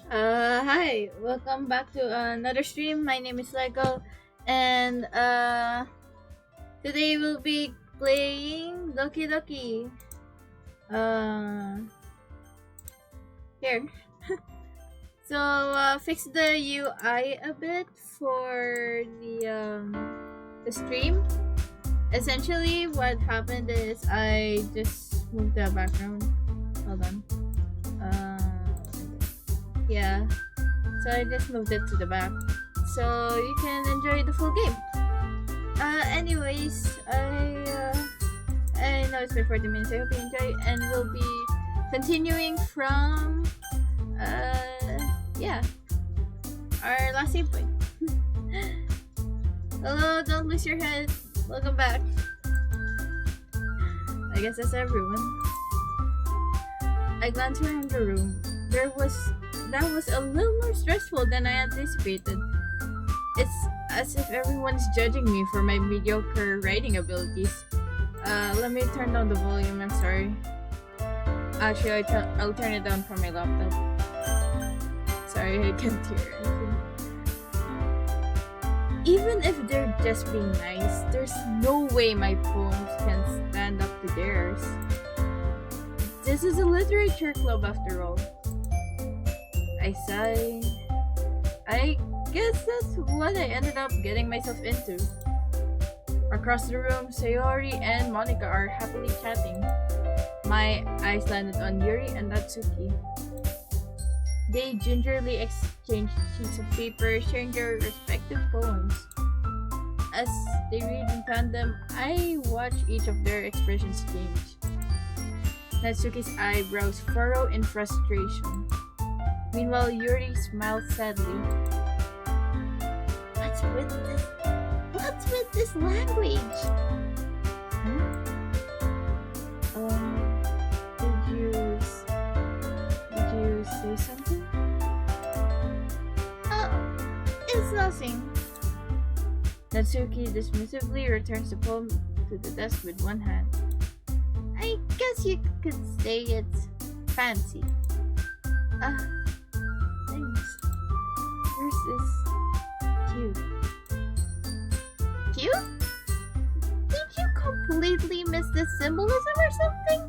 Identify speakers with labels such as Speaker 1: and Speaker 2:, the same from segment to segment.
Speaker 1: Hi, welcome back to another stream. My name is Lego, and today we'll be playing Doki. Uh, here. So, fix the UI a bit for the stream. Essentially, what happened is I just moved the background. Hold on. Yeah. So I just moved it to the back, so you can enjoy the full game. Anyways, I know it's been 40 minutes. I hope you enjoy, and we'll be continuing from yeah, our last save point. Hello, don't lose your head. Welcome back. I guess that's everyone. I glanced around the room. That was a little more stressful than I anticipated. It's as if everyone's judging me for my mediocre writing abilities. Let me turn down the volume, I'm sorry. Actually, I'll turn it down from my laptop. Sorry, I can't hear anything. Even if they're just being nice, there's no way my poems can stand up to theirs. This is a literature club after all. I sighed. I guess that's what I ended up getting myself into. Across the room, Sayori and Monica are happily chatting. My eyes landed on Yuri and Natsuki. They gingerly exchanged sheets of paper, sharing their respective poems. As they read in tandem, I watched each of their expressions change. Natsuki's eyebrows furrow in frustration. Meanwhile, Yuri smiled sadly. What's with this language? Huh? Did you say something? It's nothing. Natsuki dismissively returns the poem to the desk with one hand. I guess you could say it's fancy. Thanks. Yours is cute. Cute? Did you completely miss the symbolism or something?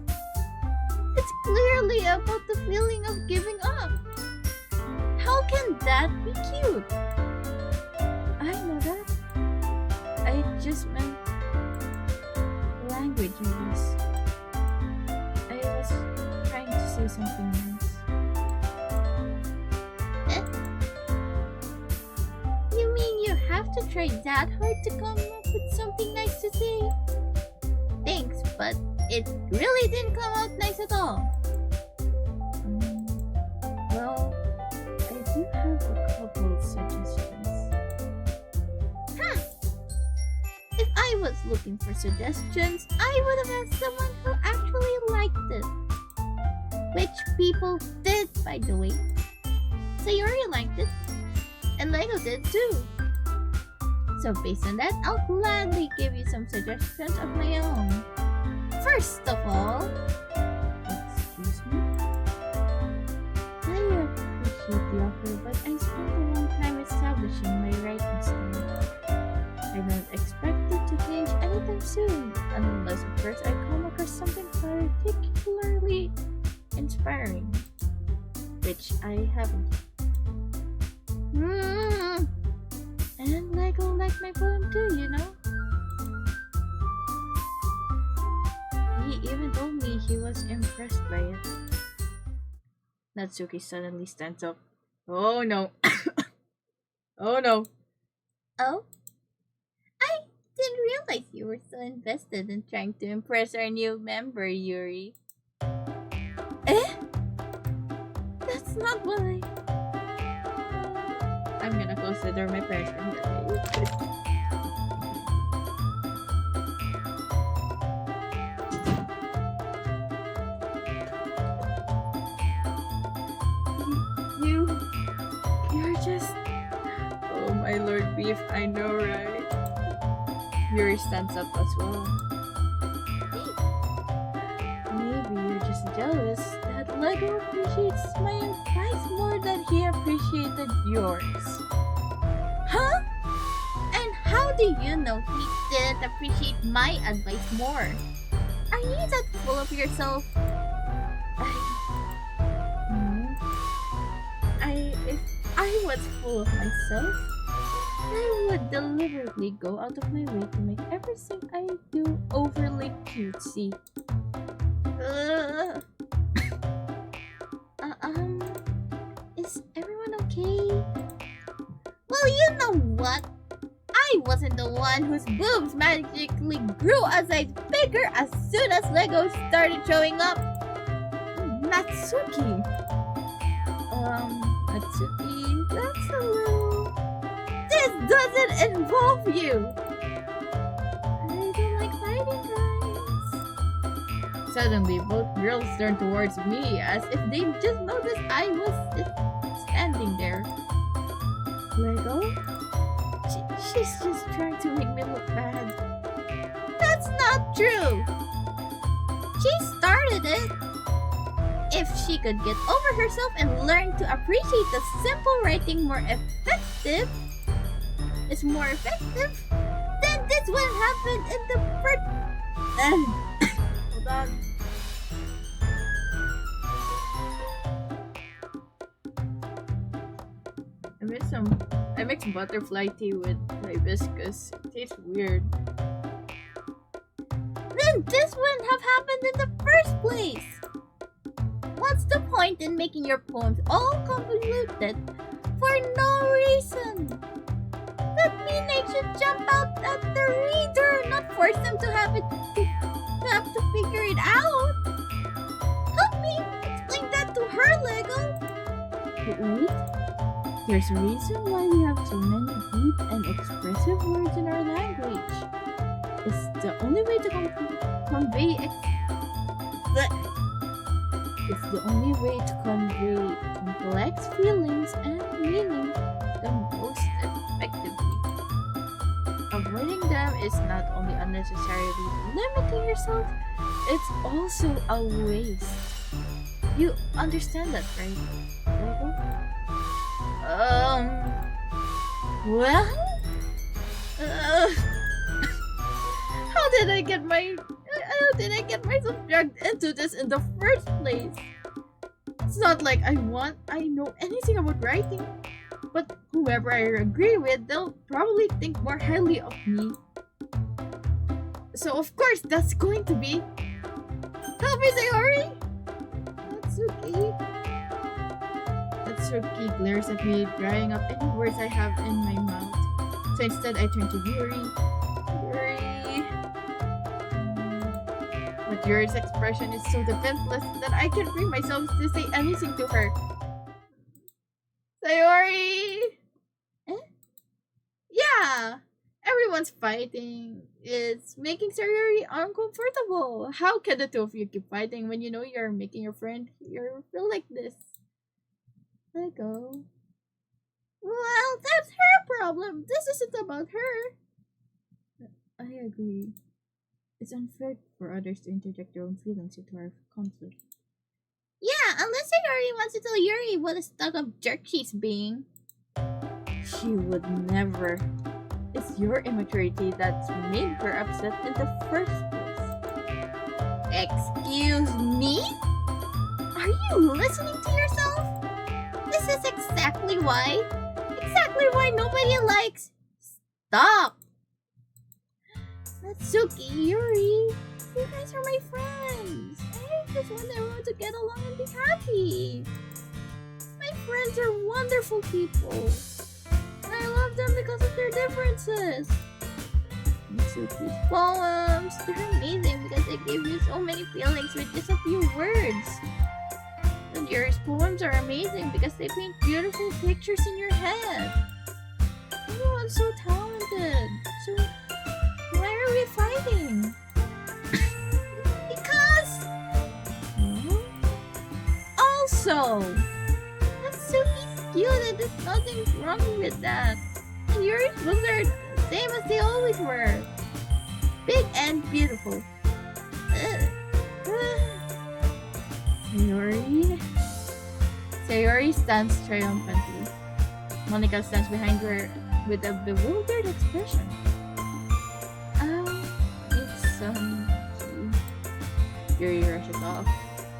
Speaker 1: It's clearly about the feeling of giving up. How can that be cute? I know that. I just meant language in this. I was trying to say something nice. You mean you have to try that hard to come up with something nice to say? Thanks, but it really didn't come out nice at all. Well, I do have a couple suggestions. If I was looking for suggestions, I would have asked someone who actually liked it. Which people did, by the way. Sayori liked it. And Lego did too. So based on that, I'll gladly give you some suggestions of my own. First of all, excuse me? I appreciate the offer, but I spent a long time establishing my writing style. I don't expect it to change anytime soon, unless of course I come across something particularly inspiring, which I haven't. And Lego liked my poem too, you know? He even told me he was impressed by it. Natsuki suddenly stands up. Oh no. Oh no. Oh? I didn't realize you were so invested in trying to impress our new member, Yuri. Eh? That's not what I'm gonna close the door, my parents can hear me. You're just... Oh my lord beef, I know, right? Yuri stands up as well. Maybe you're just jealous that Lego appreciates my advice more than he appreciated yours. Huh? And how do you know he didn't appreciate my advice more? Are you that full of yourself? If I was full of myself, I would deliberately go out of my way to make everything I do overly cutesy. Is everyone okay? Well, you know what? I wasn't the one whose boobs magically grew a size bigger as soon as Lego started showing up. Natsuki. Natsuki, that's a little... This doesn't involve you! I don't like fighting, guys. Suddenly, both girls turned towards me as if they just noticed I was just standing there. Lego? She's just trying to make me look bad. That's not true! She started it! If she could get over herself and learn to appreciate the simple writing more effective, then this would happen in the first... Hold on. I mixed butterfly tea with hibiscus. It tastes weird. Then this wouldn't have happened in the first place! What's the point in making your poems all convoluted for no reason? That means I should jump out at the reader, not force them to have to figure it out. Help me explain that to her, Lego. But wait, there's a reason why we have so many deep and expressive words in our language. It's the only way to It's the only way to convey complex feelings and meaning the most effectively. Avoiding them is not only unnecessarily limiting yourself, it's also a waste. You understand that, right? Well? How did I get myself dragged into this in the first place? It's not like I know anything about writing, but whoever I agree with, they'll probably think more highly of me. So of course, that's going to be... Help me, Sayori! Natsuki glares at me, drying up any words I have in my mouth. So instead, I turn to Yuri. But Yuri's expression is so defenseless that I can't bring myself to say anything to her. Sayori! Yeah! Everyone's fighting. It's making Sayori uncomfortable. How can the two of you keep fighting when you know you're making your friend here feel like this? Let go. Well, that's her problem. This isn't about her. I agree. It's unfair for others to interject their own feelings into our conflict. Yeah, unless Sayori wants to tell Yuri what a stuck up jerk she's being. She would never. It's your immaturity that's made her upset in the first place. Excuse me? Are you listening to yourself? This is exactly why nobody likes... Stop! Natsuki, Yuri, you guys are my friends. I just want everyone to get along and be happy. My friends are wonderful people. I love them because of their differences. Natsuki's poems, they're amazing because they give you so many feelings with just a few words. And Yuri's poems are amazing because they paint beautiful pictures in your head. Everyone's so talented. So why are we fighting? Because... Also, Natsuki's cute and there's nothing wrong with that. And Yuri's books are the same as they always were. Big and beautiful. Sayori? Sayori stands triumphantly. Monica stands behind her with a bewildered expression. It's Yuri rushes off.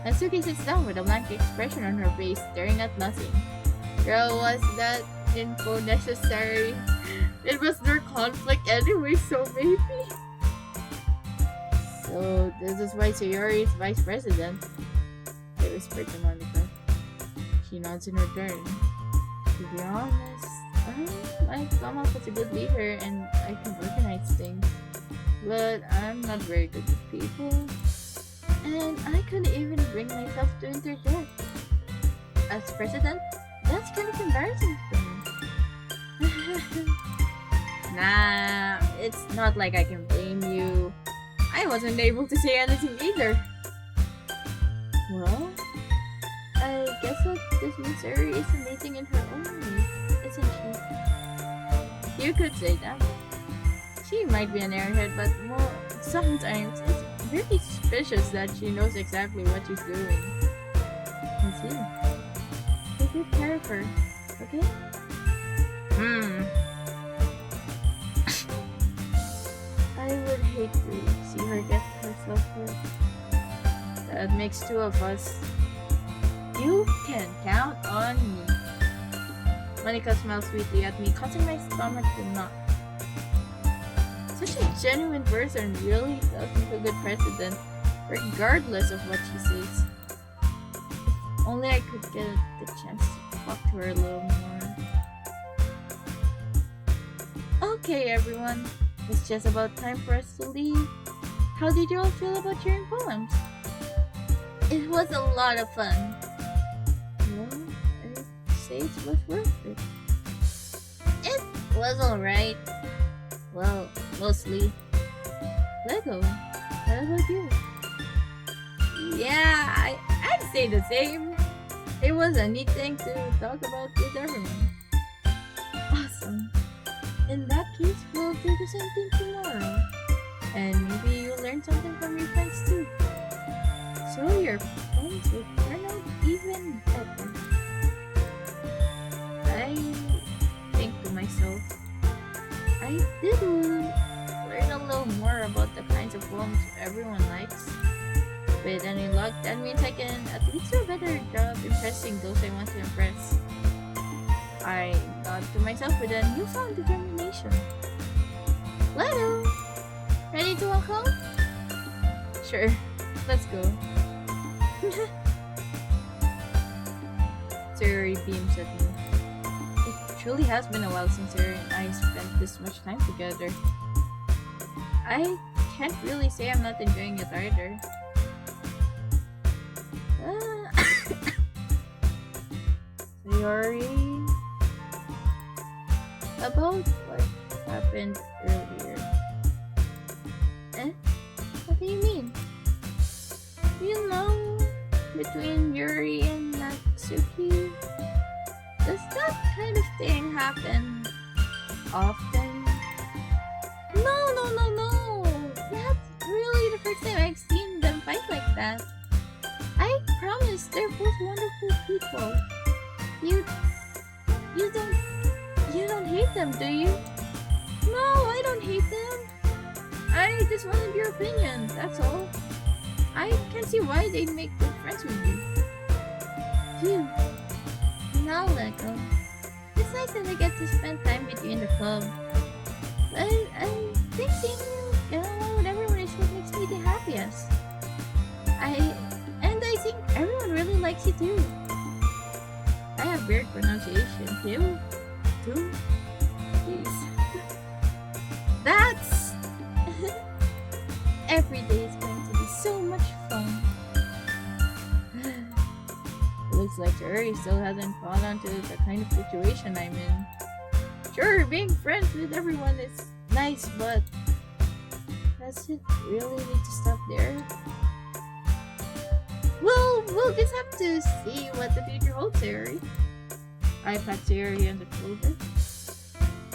Speaker 1: And Suki sits down with a blank expression on her face, staring at nothing. Girl, was that info necessary? It was their conflict anyway, so maybe? So, this is why Sayori is vice president. I whispered to Monica. She nods in return. To be honest, I might come off as a good leader and I can organize things. But I'm not very good with people. And I couldn't even bring myself to interject. As president, that's kind of embarrassing for me. Nah, it's not like I can blame you. I wasn't able to say anything either. Well, I guess that this means Sari is amazing in her own way, isn't she? You could say that. She might be an airhead, but sometimes it's very suspicious that she knows exactly what she's doing. I see. Take good care of her, okay? I would hate to see her get herself hurt. That makes two of us. You can count on me. Monica smiles sweetly at me, causing my stomach to knot. Such a genuine person really does make a good president, regardless of what she says. If only I could get the chance to talk to her a little more. Okay, everyone. It's just about time for us to leave. How did you all feel about your poems? It was a lot of fun. Well, I'd say it was worth it. It was alright. Well, mostly. Lego, what about you? Yeah, I'd say the same. It was a neat thing to talk about with everyone. Awesome. In that case, we'll do the same thing tomorrow. And maybe you'll learn something from your friends too. So your poems will turn out even better. I think to myself, I did learn a little more about the kinds of poems everyone likes. With any luck, that means I can at least do a better job impressing those I want to impress. I nod to myself with a newfound determination. Leto! Ready to walk home? Sure, let's go. Suri beams at me. It truly has been a while since Suri and I spent this much time together. I can't really say I'm not enjoying it either. Sayori, about what happened earlier. What do you mean? You know, between Yuri and Natsuki, does that kind of thing happen often? No. That's really the first time I've seen them fight like that. I promise they're both wonderful people. You don't hate them, do you? No, I don't hate them. I just wanted your opinion, that's all. I can't see why they'd make good friends with you. Phew. Now let go. It's nice that I get to spend time with you in the club. But I think seeing you get along with everyone is what makes me the happiest. I think everyone really likes you too. I have weird pronunciation. Too? Jeez. That's... Every day is going to be so much fun. It looks like Uri still hasn't caught on to the kind of situation I'm in. Sure, being friends with everyone is nice, but does it really need to stop there? Well, we'll just have to see what the future holds, Sayori. I pat Sayori on the shoulder.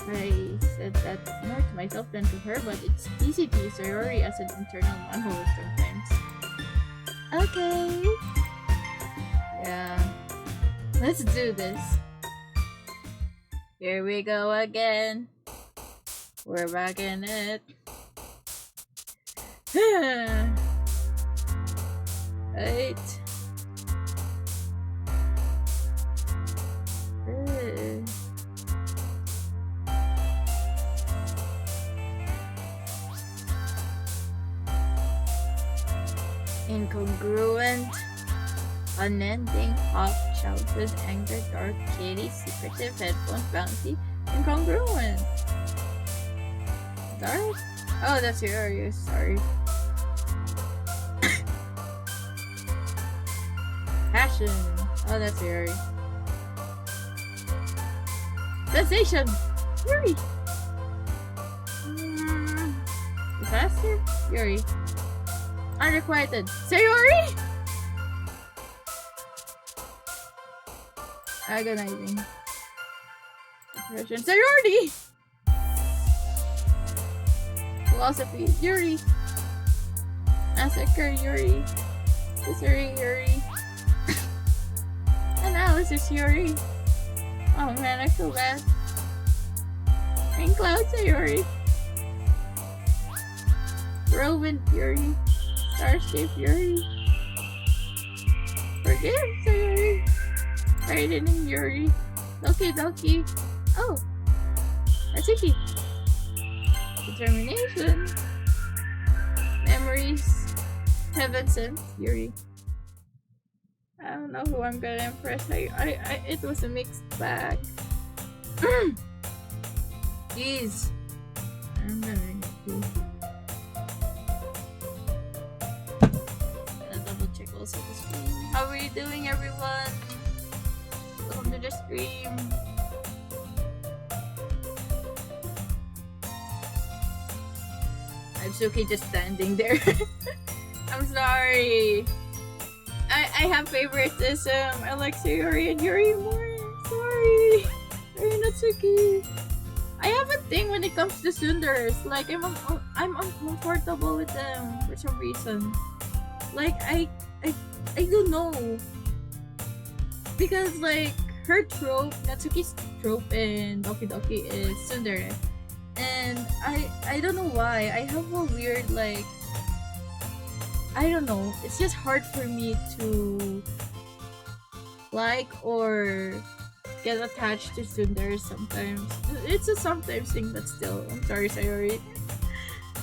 Speaker 1: I said that more to myself than to her, but it's easy to use Sayori as an internal monologue sometimes. Okay. Yeah. Let's do this. Here we go again. We're back in it. Right. Incongruent, unending, hot childhood anger, dark kitty, secretive, headphones, bouncy, incongruent. Dark? Oh, that's yours. Sorry. Passion. Oh, that's Yuri. Sensation. Yuri. Disaster. Yuri. Unrequited. Sayori. Agonizing. Depression. Sayori. Philosophy. Yuri. Massacre. Yuri. History. Yuri. Analysis. Yuri. Oh man, I feel bad. Rain clouds. Sayori. Whirlwind. Yuri. Starship. Yuri. Forgive. Sayori. Frightening. Yuri. Doki. Oh. Atsuki. Determination. Memories. Heaven sent. Yuri. I don't know who I'm gonna impress. It was a mixed bag. Jeez. I'm gonna double check also the stream. How are you doing, everyone? Welcome to the stream. I'm Suki just standing there. I'm sorry. I have favoritism. I like Sayori and Yuri more. Sorry. Sorry, Natsuki. I have a thing when it comes to tsunders. Like, I'm uncomfortable with them for some reason. Like, I don't know. Because, like, her trope, Natsuki's trope in Doki is tsundere. And I don't know why. I have a weird, like, I don't know. It's just hard for me to like or get attached to tsundere sometimes. It's a sometimes thing, but still. I'm sorry, Sayori.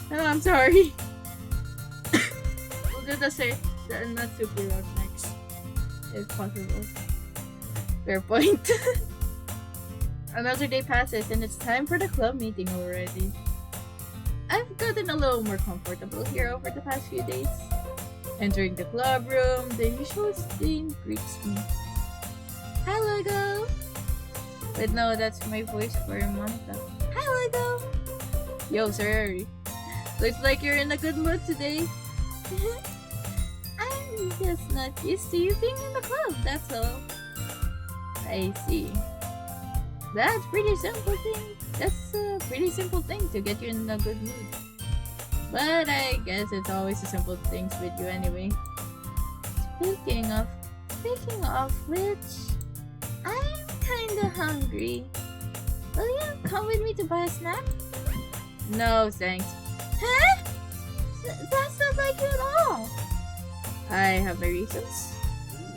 Speaker 1: No, I'm sorry. We'll do the Natsuki route next, if possible. Fair point. Another day passes and it's time for the club meeting already. I've gotten a little more comfortable here over the past few days. Entering the club room, the usual scene greets me. Hi, Lego! But no, that's my voice for Monica. Hi, Lego! Yo, Sir. Looks like you're in a good mood today. I'm just not used to you being in the club, that's all. I see. That's pretty simple thing. That's a pretty simple thing to get you in a good mood. But I guess it's always the simple things with you anyway. Speaking of which, I'm kinda hungry. Will you come with me to buy a snack? No, thanks. Huh? That's not like you at all. I have my reasons.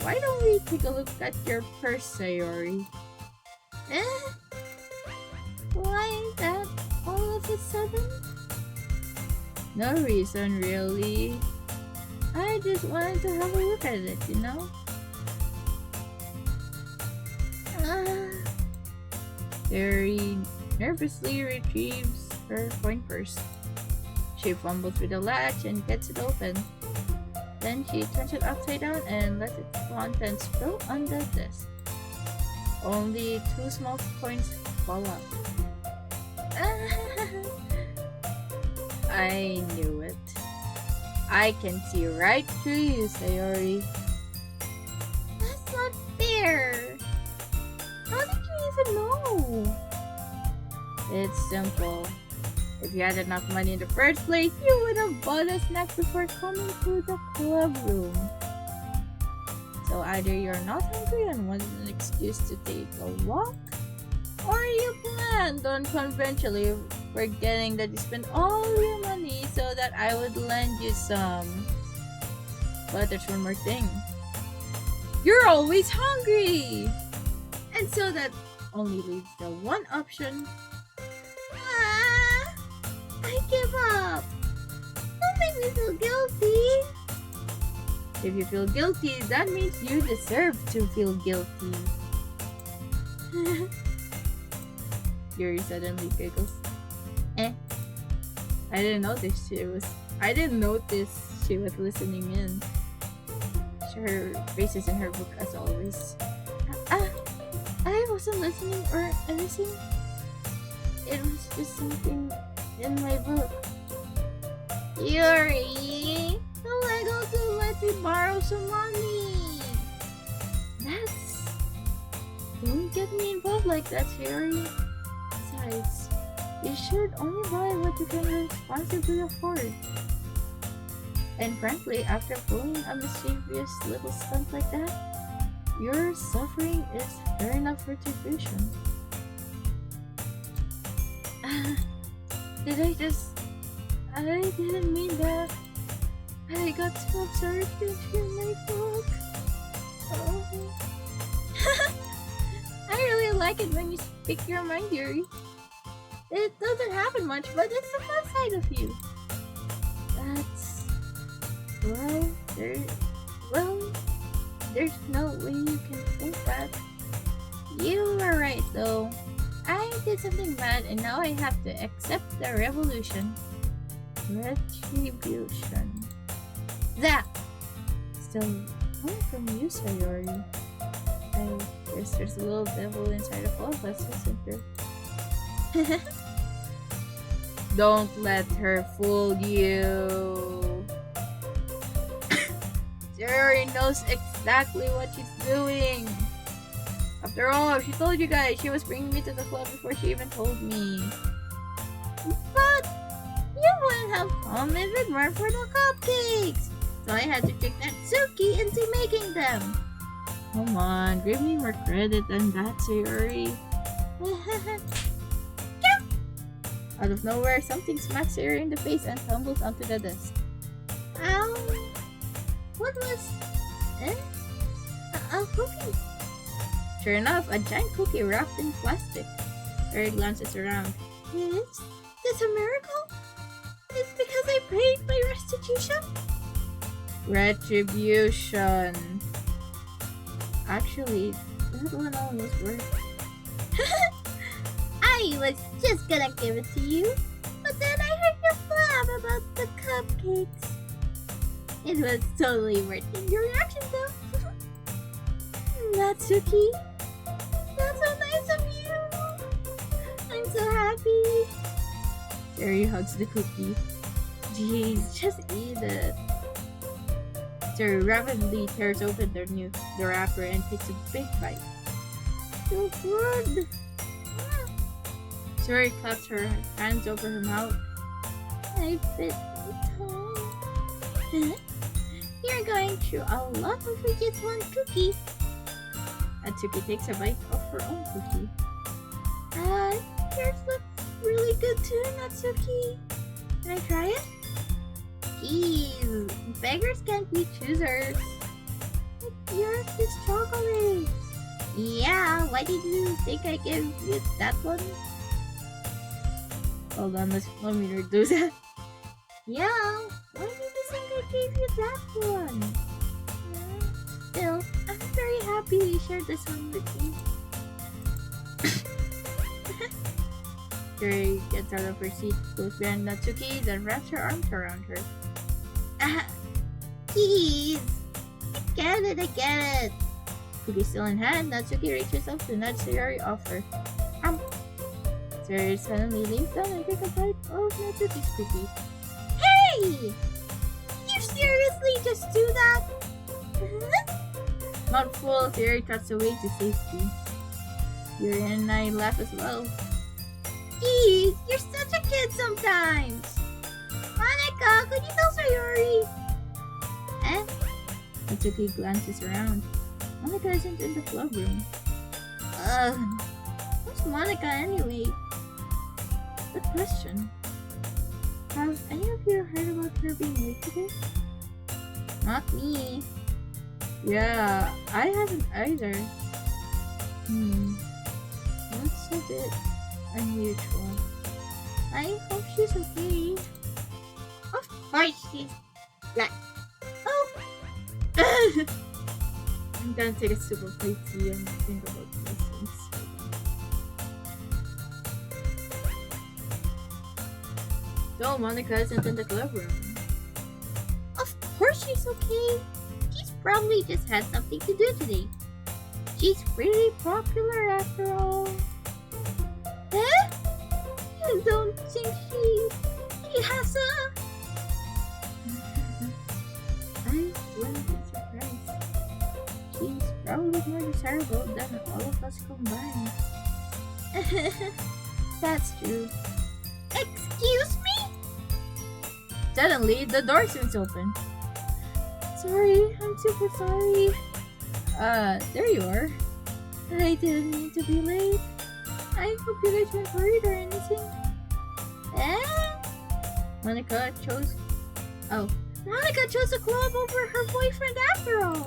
Speaker 1: Why don't we take a look at your purse, Sayori? Why that all of a sudden? No reason, really. I just wanted to have a look at it, you know? Very nervously retrieves her coin purse. She fumbles with the latch and gets it open. Then she turns it upside down and lets its contents spill on the desk. Only 2 small coins fall out. I knew it. I can see right through you, Sayori. That's not fair. How did you even know? It's simple. If you had enough money in the first place, you would have bought a snack before coming to the club room. So either you're not hungry and want an excuse to take a walk, or you planned on conventionally forgetting that you spent all your money so that I would lend you some. But there's one more thing. You're always hungry! And so that only leaves the one option.
Speaker 2: I give up. Don't make me feel guilty.
Speaker 1: If you feel guilty, that means you deserve to feel guilty. Yuri suddenly giggles. I didn't notice she was listening in. Her face is in her book as always. I wasn't listening or anything. It was just something in my book.
Speaker 2: Yuri, the Legos will let me borrow some money.
Speaker 1: Don't get me involved like that, Yuri. Besides, you should only buy what you can responsibly afford. And frankly, after pulling a mischievous little stunt like that, your suffering is fair enough retribution. I didn't mean that. I got so absorbed into my book. Oh. I really like it when you speak your mind, Yuri. It doesn't happen much, but it's the fun side of you. That's why there's no way you can think that. You were right, though. I did something bad, and now I have to accept the revolution. Retribution. That! Still coming from you, Sayori. I guess there's a little devil inside of all of us, isn't there? Don't let her fool you. Sayori knows exactly what she's doing. After all, she told you guys she was bringing me to the club before she even told me.
Speaker 2: But you wouldn't have come if it weren't for the cupcakes. So I had to trick Natsuki into making them.
Speaker 1: Come on, give me more credit than that, Sayori. Out of nowhere, something smacks Sayori in the face and tumbles onto the desk.
Speaker 2: What was it? A cookie.
Speaker 1: Sure enough, a giant cookie wrapped in plastic. Sayori glances around.
Speaker 2: Is this a miracle? It's because I paid my restitution?
Speaker 1: Retribution. Actually, that one almost worked.
Speaker 2: I was just gonna give it to you, but then I heard you blab about the cupcakes. It was totally worth it. Your reaction though. Natsuki, that's so nice of you. I'm so happy.
Speaker 1: Sayori hugs the cookie. Jeez, just eat it. Sayori rapidly tears open the wrapper and takes a big bite.
Speaker 2: So good.
Speaker 1: Sayori claps her hands over her mouth.
Speaker 2: I bit my tongue. You're going through a lot for just one cookie.
Speaker 1: Natsuki takes a bite of her own cookie.
Speaker 2: Yours looks really good too, Natsuki. Can I try it? Jeez, beggars can't be choosers. Yours is chocolate. Yeah, why did you think I gave you that one?
Speaker 1: Hold on, let me redo that.
Speaker 2: Yeah, why did you think I gave you that one? Still, I'm very happy you shared this one with me.
Speaker 1: Sayori gets out of her seat, goes behind Natsuki, then wraps her arms around her.
Speaker 2: Jeez, I get it.
Speaker 1: Cookie still in hand, Natsuki reaches up to nudge Sayori off her. Sayori suddenly leans down and takes a bite of Natsuki's cookie.
Speaker 2: Hey! You seriously just do that?
Speaker 1: Not full, Sayori cuts away to safety. Yuri and I laugh as well.
Speaker 2: Jeez, you're such a kid sometimes. Monica, could you tell Sayori?
Speaker 1: Natsuki glances around. Monica isn't in the club room.
Speaker 2: Who's Monica anyway?
Speaker 1: Good question. Have any of you heard about her being late today?
Speaker 2: Not me.
Speaker 1: Yeah, I haven't either. That's a bit unusual.
Speaker 2: I hope she's okay. Of course she's like, oh.
Speaker 1: I'm gonna take a sip of my tea and think about these things. So Monica isn't in the club room.
Speaker 2: Of course she's okay. She's probably just had something to do today. She's pretty popular after all. Eh? You don't think she has a...
Speaker 1: I wouldn't be surprised. She's probably more desirable than all of us combined.
Speaker 2: That's true. Excuse me?
Speaker 1: Suddenly, the door swings open. Sorry, I'm super sorry. There you are. I didn't mean to be late. I hope you guys weren't worried or anything. Monica chose
Speaker 2: a club over her boyfriend after all.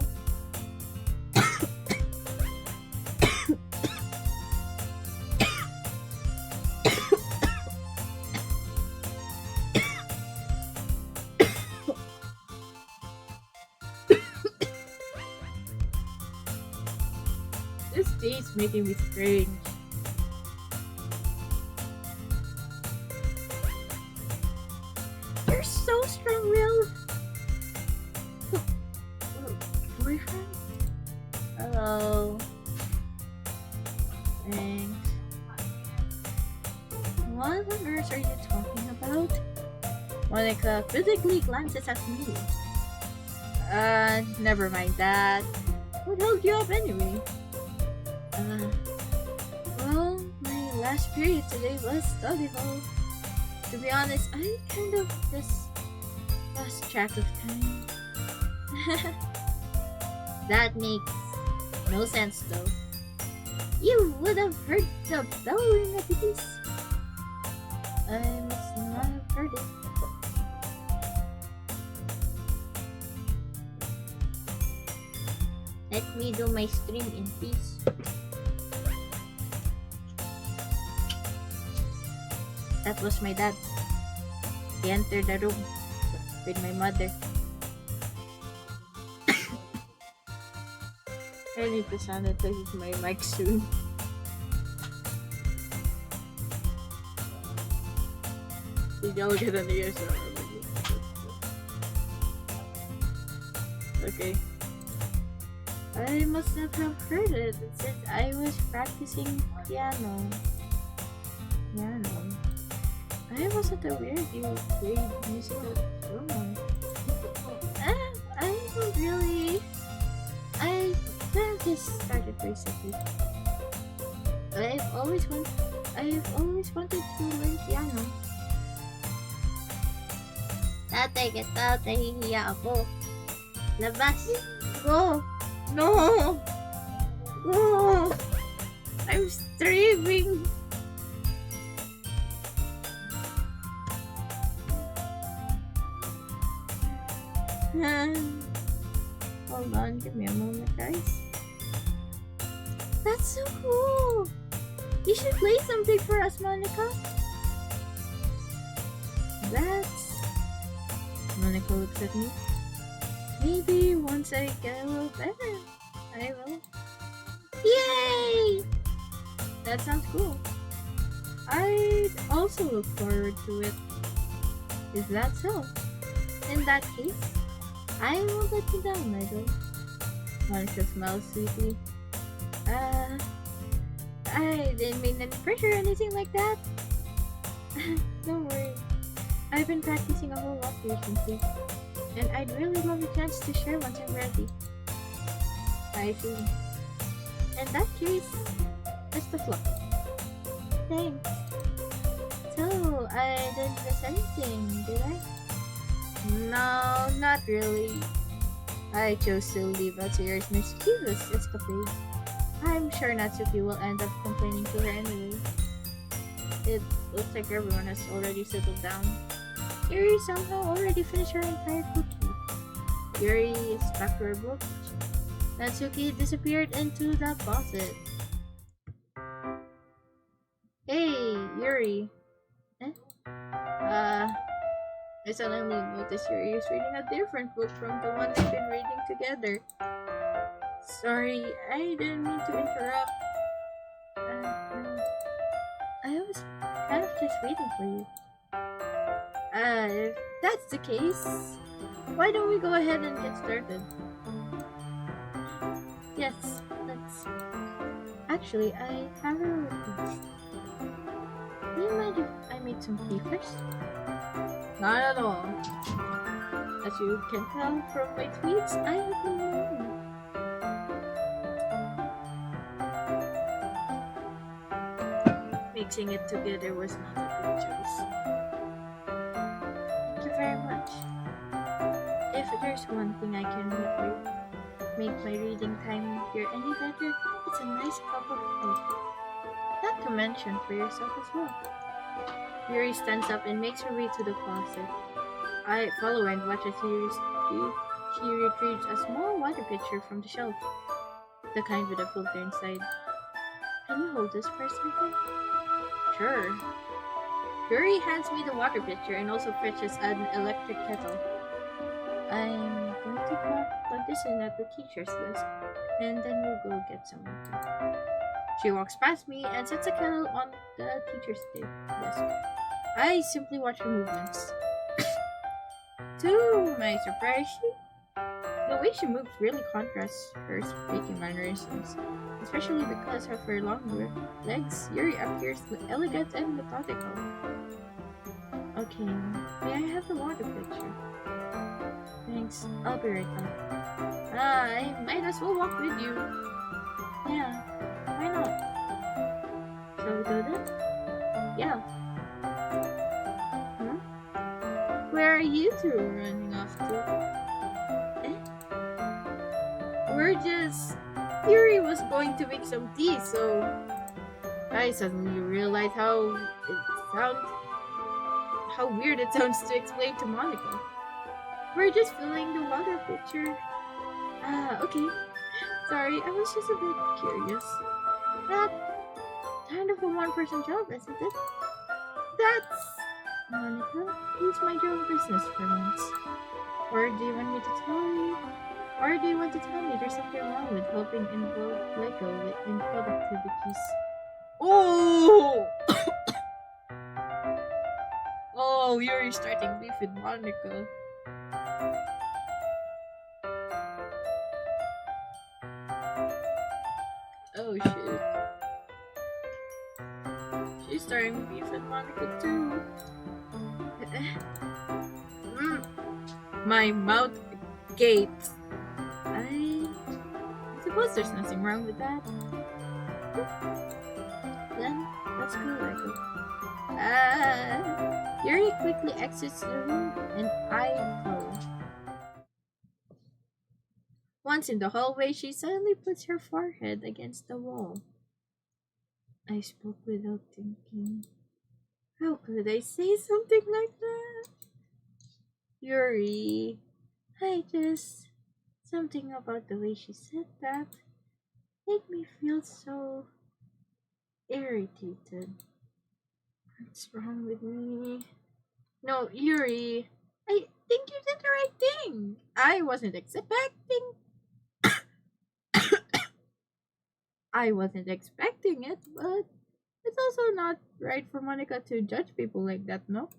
Speaker 1: This date's making me strange.
Speaker 2: You're so strong-willed.
Speaker 1: Boyfriend?
Speaker 2: Hello.
Speaker 1: Thanks. What on earth are you talking about? Monica physically glances at me. Never mind that. What held you up anyway? Well, my last period today was study hall. To be honest, I kind of just lost track of time.
Speaker 2: That makes no sense though. You would have heard the bell ring at least.
Speaker 1: I must not have heard it.
Speaker 2: Let me do my stream in peace.
Speaker 1: That was my dad. He entered the room with my mother. I need to sanitize my mic soon. Did y'all get an ASMR? Okay. I must not have heard it since I was practicing piano. I wasn't aware you played musical instruments.
Speaker 2: I don't really.
Speaker 1: I kind of just started recently. I've always wanted to learn piano.
Speaker 2: Tatay kita, nahihiya ako. Labas.
Speaker 1: Go! No! Go! I'm streaming! Hold on, give me a moment, guys.
Speaker 2: That's so cool. You should play something for us, Monica.
Speaker 1: Monica looks at me. Maybe once I get a little better, I will.
Speaker 2: Yay!
Speaker 1: That sounds cool. I'd also look forward to it. Is that so? In that case, I won't let you down, Nigel. Monica smiles sweetly. I didn't mean any pressure or anything like that. Don't worry. I've been practicing a whole lot recently, and I'd really love a chance to share once I'm ready. I see. In that case, best of luck.
Speaker 2: Thanks.
Speaker 1: So, I didn't miss anything, did I?
Speaker 2: No, not really.
Speaker 1: I chose to leave out Yuri's mischievous escapade. I'm sure Natsuki will end up complaining to her anyway. It looks like everyone has already settled down. Yuri somehow already finished her entire cookie. Yuri is back to her book. Natsuki disappeared into the closet. Hey, Yuri. Eh? I suddenly noticed Yuri is reading a different book from the one they've been reading together. Sorry, I didn't mean to interrupt. No. I was kind of just waiting for you. If that's the case, why don't we go ahead and get started? Yes, let's. Actually, I have a request. Do you mind if I make some tea first? Not at all. As you can tell from my tweets, I have been alone. Mixing it together was not a good choice. Thank you very much. If there's one thing I can make my reading time here any better, it's a nice cup of tea. Not to mention for yourself as well. Yuri stands up and makes her way to the closet. I follow and watch as she retrieves a small water pitcher from the shelf, the kind with a filter inside. Can you hold this for a second? Sure. Yuri hands me the water pitcher and also fetches an electric kettle. I'm going to plug this in at the teacher's desk, and then we'll go get some water. She walks past me and sets a kettle on the teacher's desk. I simply watch her movements. To my surprise, the way she moves really contrasts her speaking mannerisms, especially because of her long legs. Yuri appears elegant and methodical. Okay, may I have the water pitcher? Thanks, I'll be right back. I might as well walk with you. Yeah, why not? Shall we do that? Yeah. Huh? Where are you two running off to? We're just... Yuri was going to make some tea, so... I suddenly realized how weird it sounds to explain to Monica. We're just filling the water pitcher. Okay. Sorry, I was just a bit curious. That kind of a one-person job, isn't it? That's... Monica, please mind your own business for once. Or do you want me to tell you? Or do you want to tell me there's something wrong with helping involve Lego in productivities? Oh! Oh, you're starting beef with Monica. Oh shit. She's starting beef with Monica too. My mouth gapes. I suppose there's nothing wrong with that. Then let's go, Lego. Yuri quickly exits the room and I follow. Once in the hallway, she suddenly puts her forehead against the wall. I spoke without thinking. How could I say something like that? Yuri, something about the way she said that made me feel so irritated. What's wrong with me? No, Yuri, I think you did the right thing. I wasn't expecting it, but it's also not right for Monica to judge people like that, no?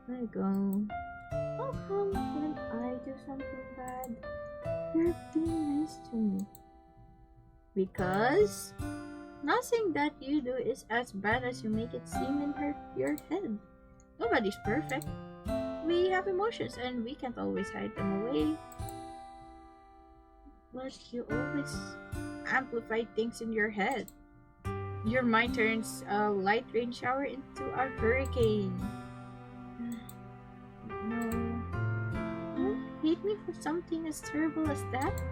Speaker 1: There you go. How come when I do something bad, you're being nice to me? Because nothing that you do is as bad as you make it seem in your head. Nobody's perfect. We have emotions and we can't always hide them away. But you always amplify things in your head. Your mind turns a light rain shower into a hurricane. No.
Speaker 2: for something as terrible as that?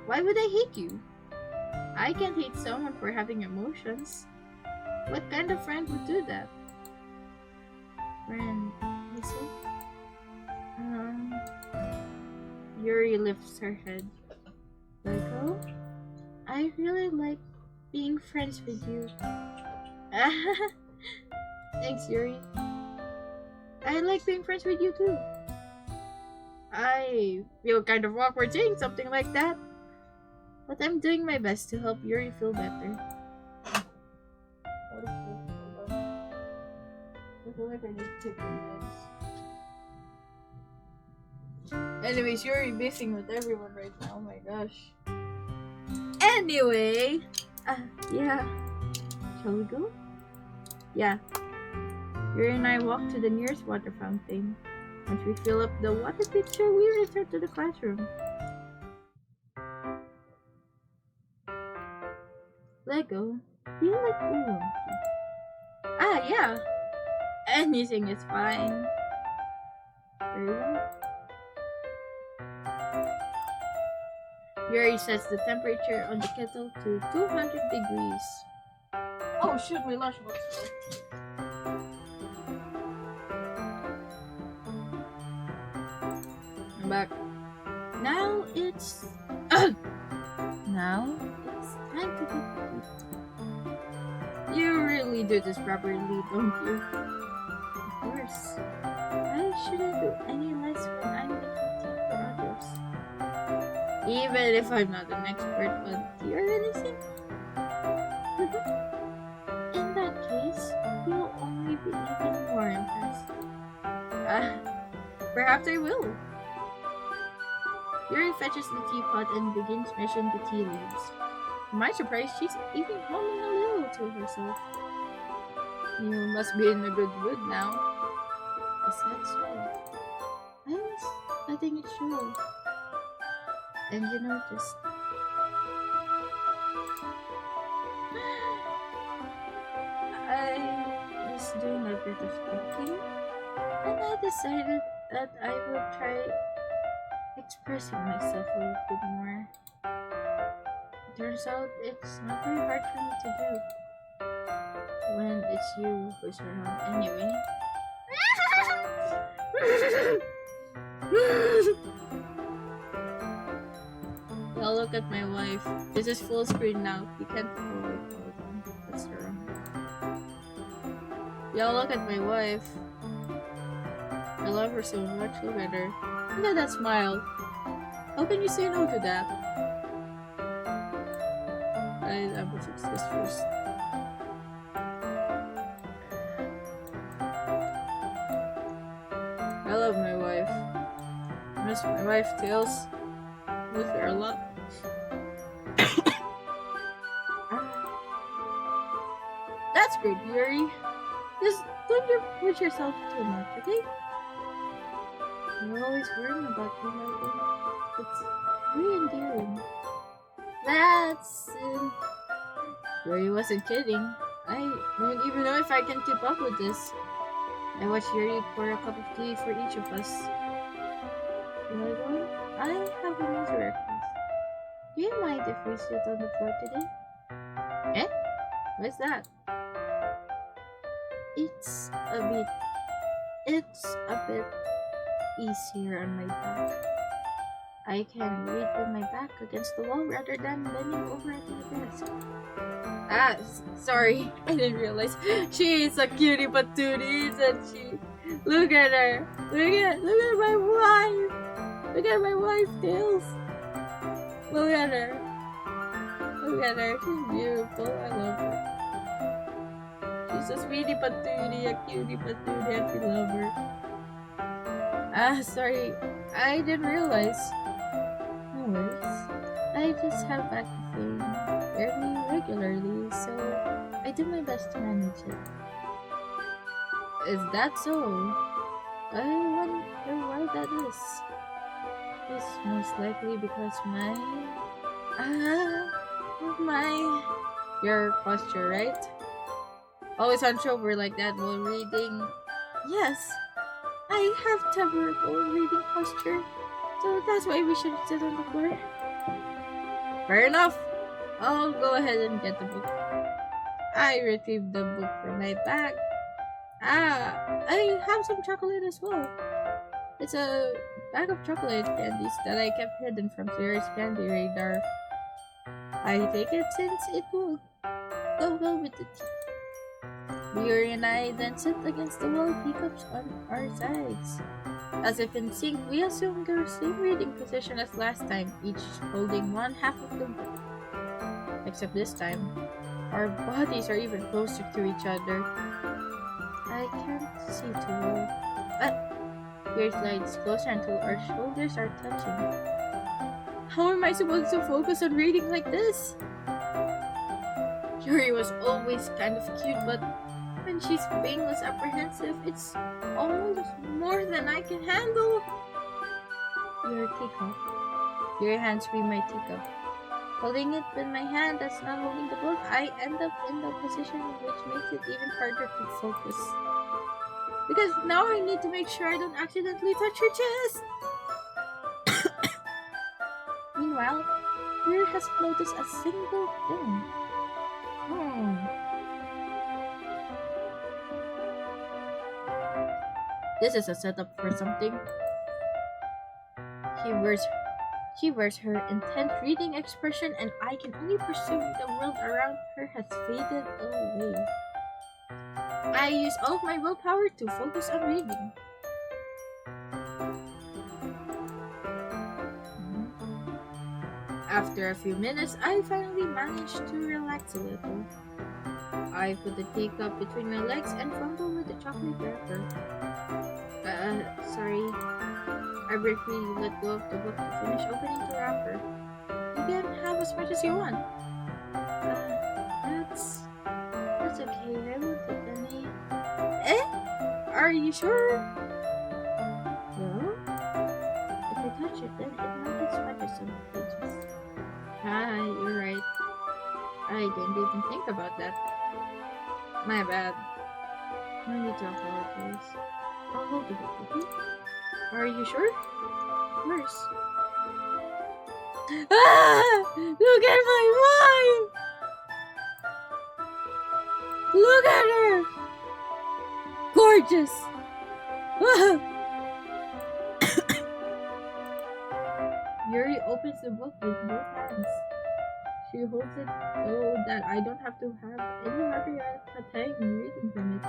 Speaker 2: Why would I hate you? I can't hate someone for having emotions. What kind of friend would do that? Friend, is it? Yuri lifts her head. Lego? I really like being friends with you. Thanks, Yuri. I like being friends with you too. I feel kind of awkward saying something like that. But I'm doing my best to help Yuri feel better. I feel like I need to take my meds. Anyways, Yuri beefing with everyone right now. Oh my gosh. Anyway, yeah. Shall we go? Yeah. Yuri and I walk to the nearest water fountain. Once we fill up the water pitcher, we return to the classroom. Lego, do you like oolong? Yeah. Anything is fine. Very well. Yuri sets the temperature on the kettle to 200 degrees. Oh shoot, my lunchbox. I'm back. Now it's time to get food. You really do this properly, don't you? Of course. I shouldn't do any less when I'm making tea for others. Even if I'm not an expert on tea or anything. In that case, you'll only be even more impressed. Perhaps I will. Yuri fetches the teapot and begins meshing the tea leaves. To my surprise, she's even humming a little to herself. You must be in a good mood now. I said so. I was letting it show. And you noticed. I was doing a bit of thinking, and I decided that I would try expressing myself a little bit more. Turns out it's not very hard for me to do when it's you who's around anyway. Well, look at my wife. This is full screen now. You can't hold it. Hold on. That's wrong. Y'all look at my wife. I love her so much. Look at her. Look at that smile. How can you say no to that? I'm gonna fix this first. I love my wife. I miss my wife, Tails. I miss her a lot. That's great, Yuri. Just don't push yourself too much, okay? You're always worrying about me, Lego. It's really endearing. That's Yuri wasn't kidding. I don't even know if I can keep up with this. I watched Yuri pour a cup of tea for each of us. Lego, I have a major request. Do you mind if we sit on the floor today? Eh? What's that? It's a bit easier on my back. I can read with my back against the wall rather than bending over at my desk. Sorry, I didn't realize. She is a cutie patootie, isn't she? Look at her. Look at my wife. Look at my wife, Tails. Look at her. Look at her. She's beautiful. I love her. She's a sweetie patootie, a cutie patootie, and we love her. Sorry. I didn't realize. No worries. I just have back pain fairly regularly, so I do my best to manage it. Is that so? I wonder why that is. It's most likely because your posture, right? Always hunched over like that while reading. Yes, I have terrible reading posture,
Speaker 1: So that's why we should sit on the floor. Fair enough. I'll go ahead and get the book. I retrieved the book from my bag. I have some chocolate as well. It's a bag of chocolate candies that I kept hidden from Sierra's candy radar. I take it since it will go well with the tea. Yuri and I then sit against the wall, teacups on our sides. As if in sync, we assume the same reading position as last time, each holding one half of the book. Except this time, our bodies are even closer to each other. I can't see too well. Yuri slides closer until our shoulders are touching. How am I supposed to focus on reading like this? Yuri was always kind of cute, but when she's being less apprehensive, it's almost more than I can handle. Your teacup. Yuri hands me my teacup. Holding it with my hand that's not holding the book, I end up in the position which makes it even harder to focus. Because now I need to make sure I don't accidentally touch her chest. Meanwhile, Yuri hasn't noticed a single thing. This is a setup for something. She wears her intent reading expression, and I can only presume the world around her has faded away. I use all of my willpower to focus on reading. After a few minutes, I finally managed to relax a little. I put the teacup between my legs and fumble with the chocolate wrapper. Sorry. I briefly let go of the book to finish opening the wrapper. You can have as much as you want. That's okay. I won't take any. Are you sure? Well, if I touch it, then it might get scratches on the pages. You're right. I didn't even think about that. My bad. No need to apologize. I'll hold the book, okay? Are you sure? Of course. Look at my wife! Look at her! Gorgeous! Yuri opens the book with both hands. She holds it so that I don't have to have any harder time reading from it.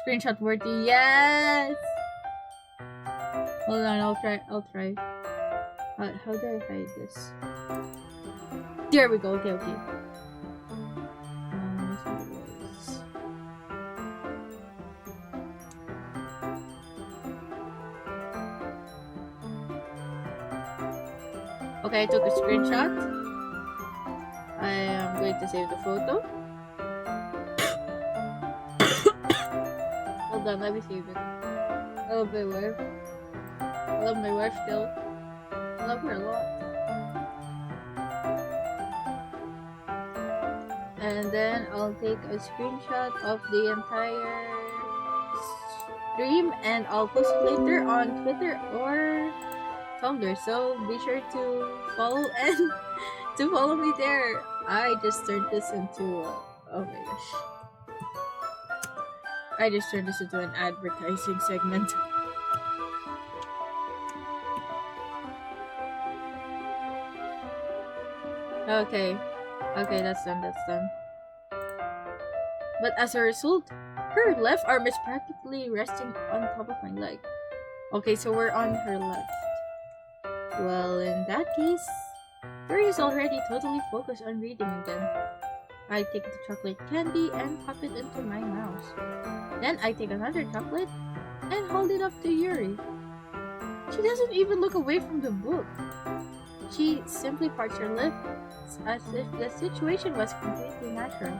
Speaker 1: Screenshot worthy, yes! Hold on, I'll try. How do I hide this? There we go, okay. Okay, I took a screenshot. I am going to save the photo. Hold on, let me save it. I love my wife. I love my wife still. I love her a lot. And then I'll take a screenshot of the entire stream and I'll post it later on Twitter or Tumblr. So be sure to follow and to follow me there. I just turned this into oh my gosh. I just turned this into an advertising segment. Okay, that's done. But as a result, her left arm is practically resting on top of my leg. Okay, so we're on her left. Well, in that case, Yuri is already totally focused on reading again. I take the chocolate candy and pop it into my mouth. Then I take another chocolate and hold it up to Yuri. She doesn't even look away from the book. She simply parts her lips as if the situation was completely natural.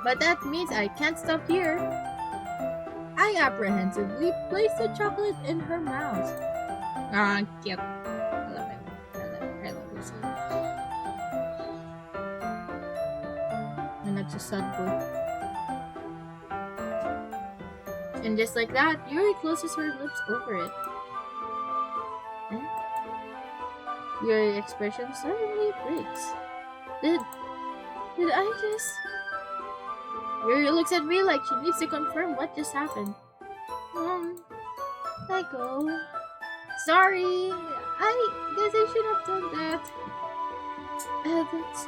Speaker 1: But that means I can't stop here. I apprehensively place the chocolate in her mouth. Cute. I love it. I love her so much. And that's a sad boy. And just like that, Yuri closes her lips over it. Eh? Your expression suddenly breaks. Did did I just? Yuri looks at me like she needs to confirm what just happened. Let go. Sorry, I guess I should have done that. That's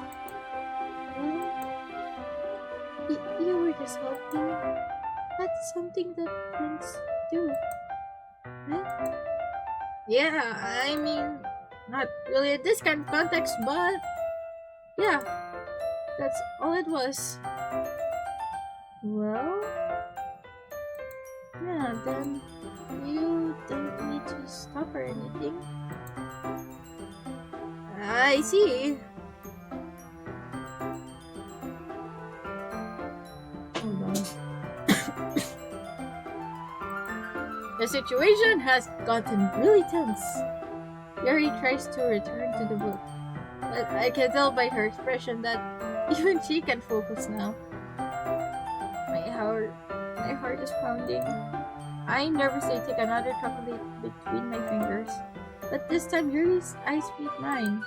Speaker 1: you were just helping. That's something that friends do, right? Yeah, I mean, not really in this kind of context, but yeah, that's all it was. Well, yeah, then you don't need to stop or anything. I see. Hold on. The situation has gotten really tense. Yuri tries to return to the book, but I can tell by her expression that even she can focus now. My heart is pounding. I nervously take another chocolate between my fingers, but this time Yuri's eyes meet mine.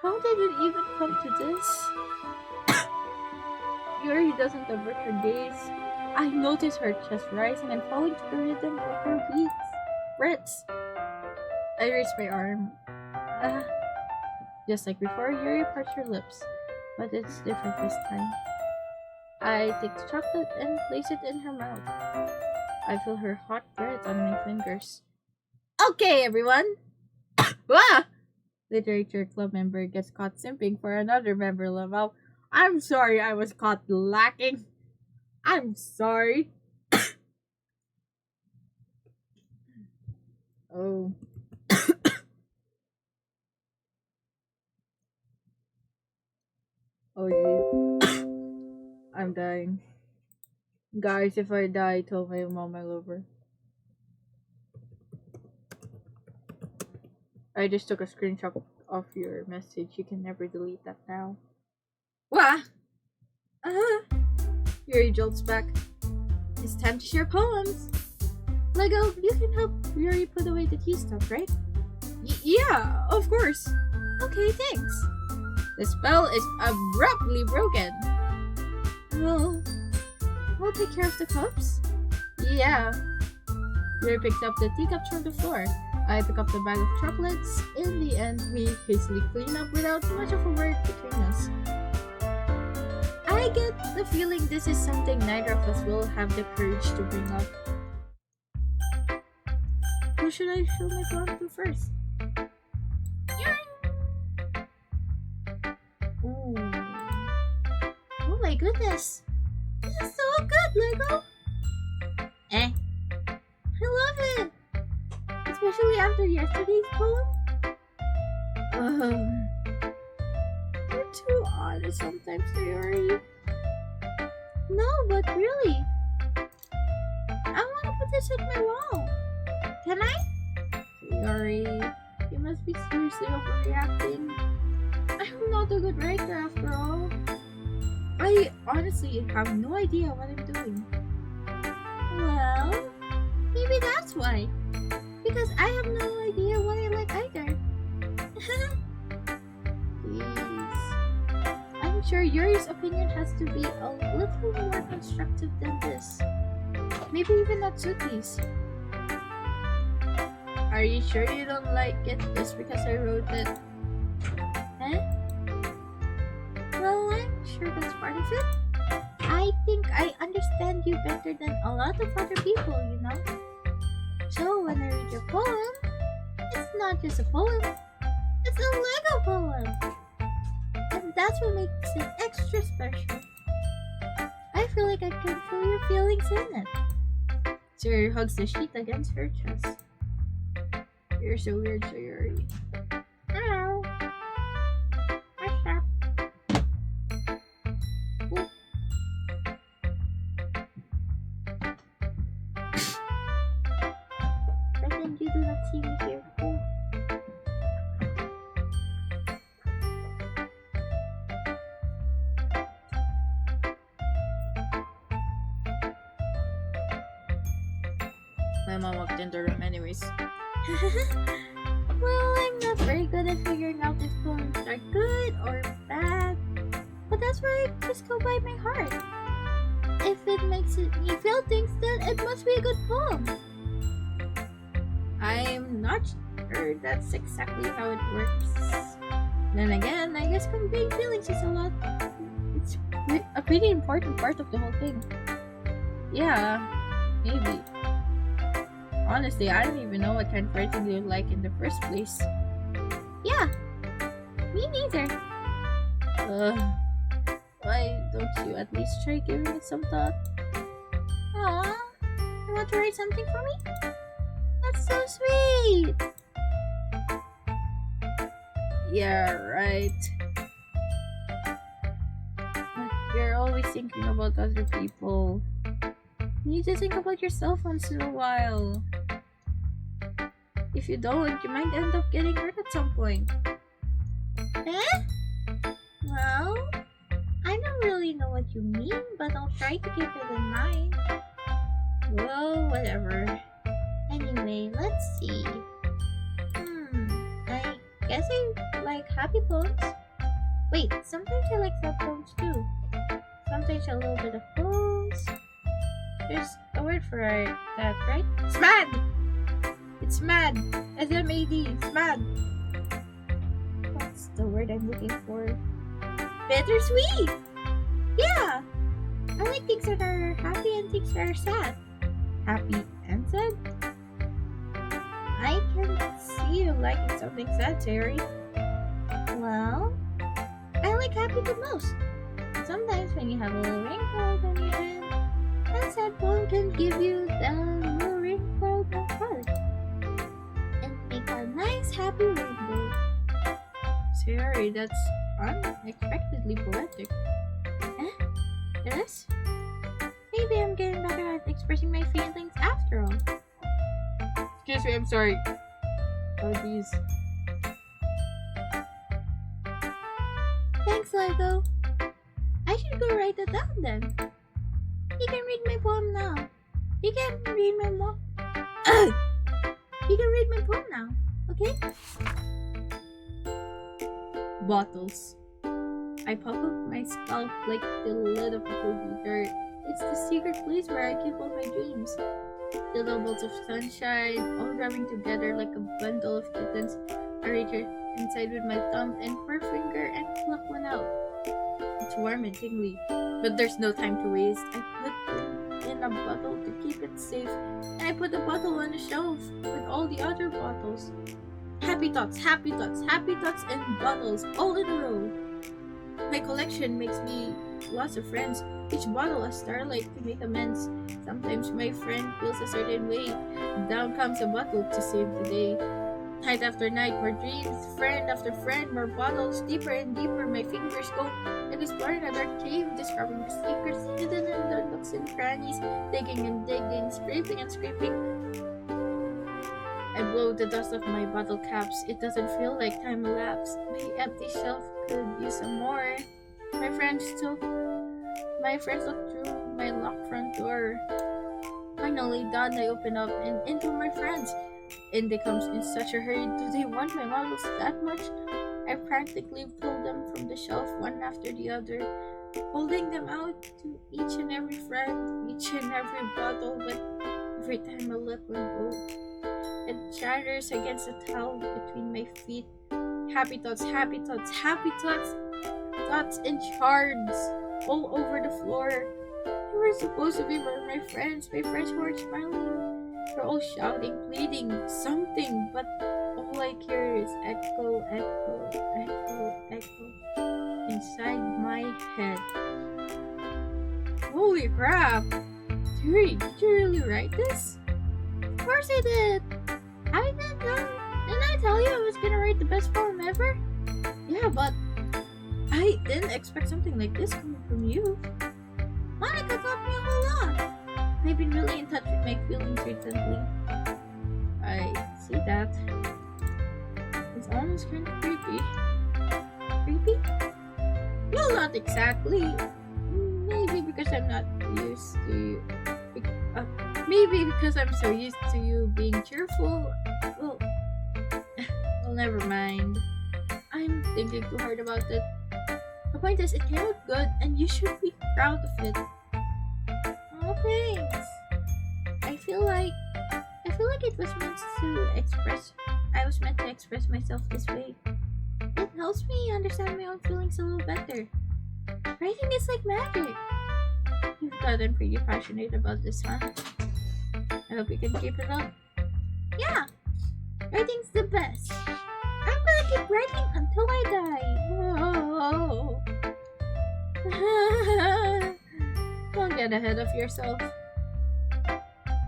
Speaker 1: How did it even come to this? Yuri doesn't avert her gaze. I notice her chest rising and falling to the rhythm of her breaths. I raise my arm. Just like before, Yuri parts her lips, but it's different this time. I take the chocolate and place it in her mouth. I feel her hot breath on my fingers. Okay, everyone! Ah! Literature club member gets caught simping for another member level. I'm sorry I was caught lacking. I'm sorry. Oh. Oh, gee. I'm dying. Guys, if I die, tell my mom I love her. I just took a screenshot of your message. You can never delete that now. What? Yuri jolts back. It's time to share poems. Lego, you can help Yuri put away the tea stuff, right? Yeah, of course. Okay, thanks. The spell is abruptly broken. Well, we'll take care of the cups? Yeah. Yuri picks up the teacups from the floor. I pick up the bag of chocolates. In the end, we hastily clean up without much of a word between us. I get the feeling this is something neither of us will have the courage to bring up. Who should I show my poem to first? Ooh. Oh my goodness. This is so good, Lego. I love it. Especially after yesterday's poem. You're too honest sometimes, Yuri. No, but really. I want to put this on my wall. Can I? Yuri, you must be seriously overreacting. I'm not a good writer after all. I honestly have no idea what I'm doing. Well, maybe that's why. Because I have no idea what I like either. Please. I'm sure Yuri's opinion has to be a little more constructive than this. Maybe even Natsuki's. Are you sure you don't like it just because I wrote it? Well, I'm sure that's part of it. I think I understand you better than a lot of other people, you know? So when I read your poem, it's not just a poem, it's a Lego poem. And that's what makes it extra special. I feel like I can feel your feelings in it. Sayuri hugs the sheet against her chest. You're so weird, Sayuri. Ow. What's up? Pretend you
Speaker 2: you do not see me here. Oh.
Speaker 1: My mom walked in the room anyways.
Speaker 2: Well, I'm not very good at figuring out if poems are good or bad, but that's why I just go by my heart. If it makes me feel things, then it must be a good poem.
Speaker 1: I'm not sure that's exactly how it works. Then again, I guess conveying feelings is it's a pretty important part of the whole thing. Yeah, maybe. Honestly, I don't even know what kind of writing you like in the first place.
Speaker 2: Yeah, me neither.
Speaker 1: Why don't you at least try giving it some thought?
Speaker 2: Aw, you want to write something for me? That's so sweet.
Speaker 1: Yeah, right. But you're always thinking about other people. You need to think about yourself once in a while. If you don't, you might end up getting hurt at some point.
Speaker 2: Eh? Well, I don't really know what you mean, but I'll try to keep it in mind.
Speaker 1: Well, whatever.
Speaker 2: Anyway, let's see. I guess I like happy poems. Wait, sometimes I like sad poems too. Sometimes a little bit of poems.
Speaker 1: There's a word for that, right? SMAD! It's mad. S-M-A-D. SMAD. What's the word I'm looking for?
Speaker 2: Bittersweet! Yeah! I like things that are happy and things that are sad.
Speaker 1: Happy and sad? I can see you liking something sad, Terry.
Speaker 2: Well, I like happy the most. Sometimes when you have a little rainbow on your hand, that sad poem can give you the little rainbow of heart and make a nice happy rainbow.
Speaker 1: Terry, that's unexpectedly poetic.
Speaker 2: It is? Maybe I'm getting better at expressing my feelings after all.
Speaker 1: Excuse me, I'm sorry. Oh, geez.
Speaker 2: Thanks, Lego. I should go write it down then. You can read my poem now. You can read my You can read my poem now, okay?
Speaker 1: Bottles. I pop up my scalp like the lid of a computer. It's the secret place where I keep all my dreams. Little balls of sunshine, all rubbing together like a bundle of kittens. I reach inside with my thumb and forefinger and pluck one out. It's warm and tingly, but there's no time to waste. I put it in a bottle to keep it safe, and I put the bottle on the shelf with all the other bottles. Happy thoughts, happy thoughts, happy thoughts, and bottles all in a row. My collection makes me lots of friends, each bottle a starlight to make amends. Sometimes my friend feels a certain way, down comes a bottle to save the day. Night after night, more dreams, friend after friend, more bottles, deeper and deeper my fingers go, and exploring a dark cave, discovering the secrets hidden in the nooks and crannies, digging and digging, scraping and scraping. I blow the dust off my bottle caps. It doesn't feel like time elapsed. My empty shelf could use some more. My friends look through my locked front door. Finally done, I open up and into my friends. In they comes in such a hurry. Do they want my models that much? I practically pull them from the shelf one after the other, holding them out to each and every friend, each and every bottle, but every time I let one go, it shatters against the towel between my feet. Happy thoughts, happy thoughts, happy thoughts, thoughts in shards all over the floor. They were supposed to be my friends who are smiling. They're all shouting, pleading, something, but all I hear is echo, echo, echo, echo inside my head. Holy crap! Terry, did you really write this?
Speaker 2: Of course I did! Didn't I tell you I was gonna write the best poem ever?
Speaker 1: Yeah, but I didn't expect something like this coming from you.
Speaker 2: Monica taught me a whole lot.
Speaker 1: I've been really in touch with my feelings recently. I see that. It's almost kind of creepy. Creepy? Well, not exactly. Maybe because I'm not used to. Uh, Maybe because I'm so used to you being cheerful. Well, well, never mind. I'm thinking too hard about it. The point is, it came out good, and you should be proud of it. Oh, thanks. I feel like it was meant to express. I was meant to express myself this way. It helps me understand my own feelings a little better. Writing is like magic. You've gotten pretty passionate about this, huh? I hope you can keep it up. Yeah, writing's the best. I'm gonna keep writing until I die. Don't get ahead of yourself.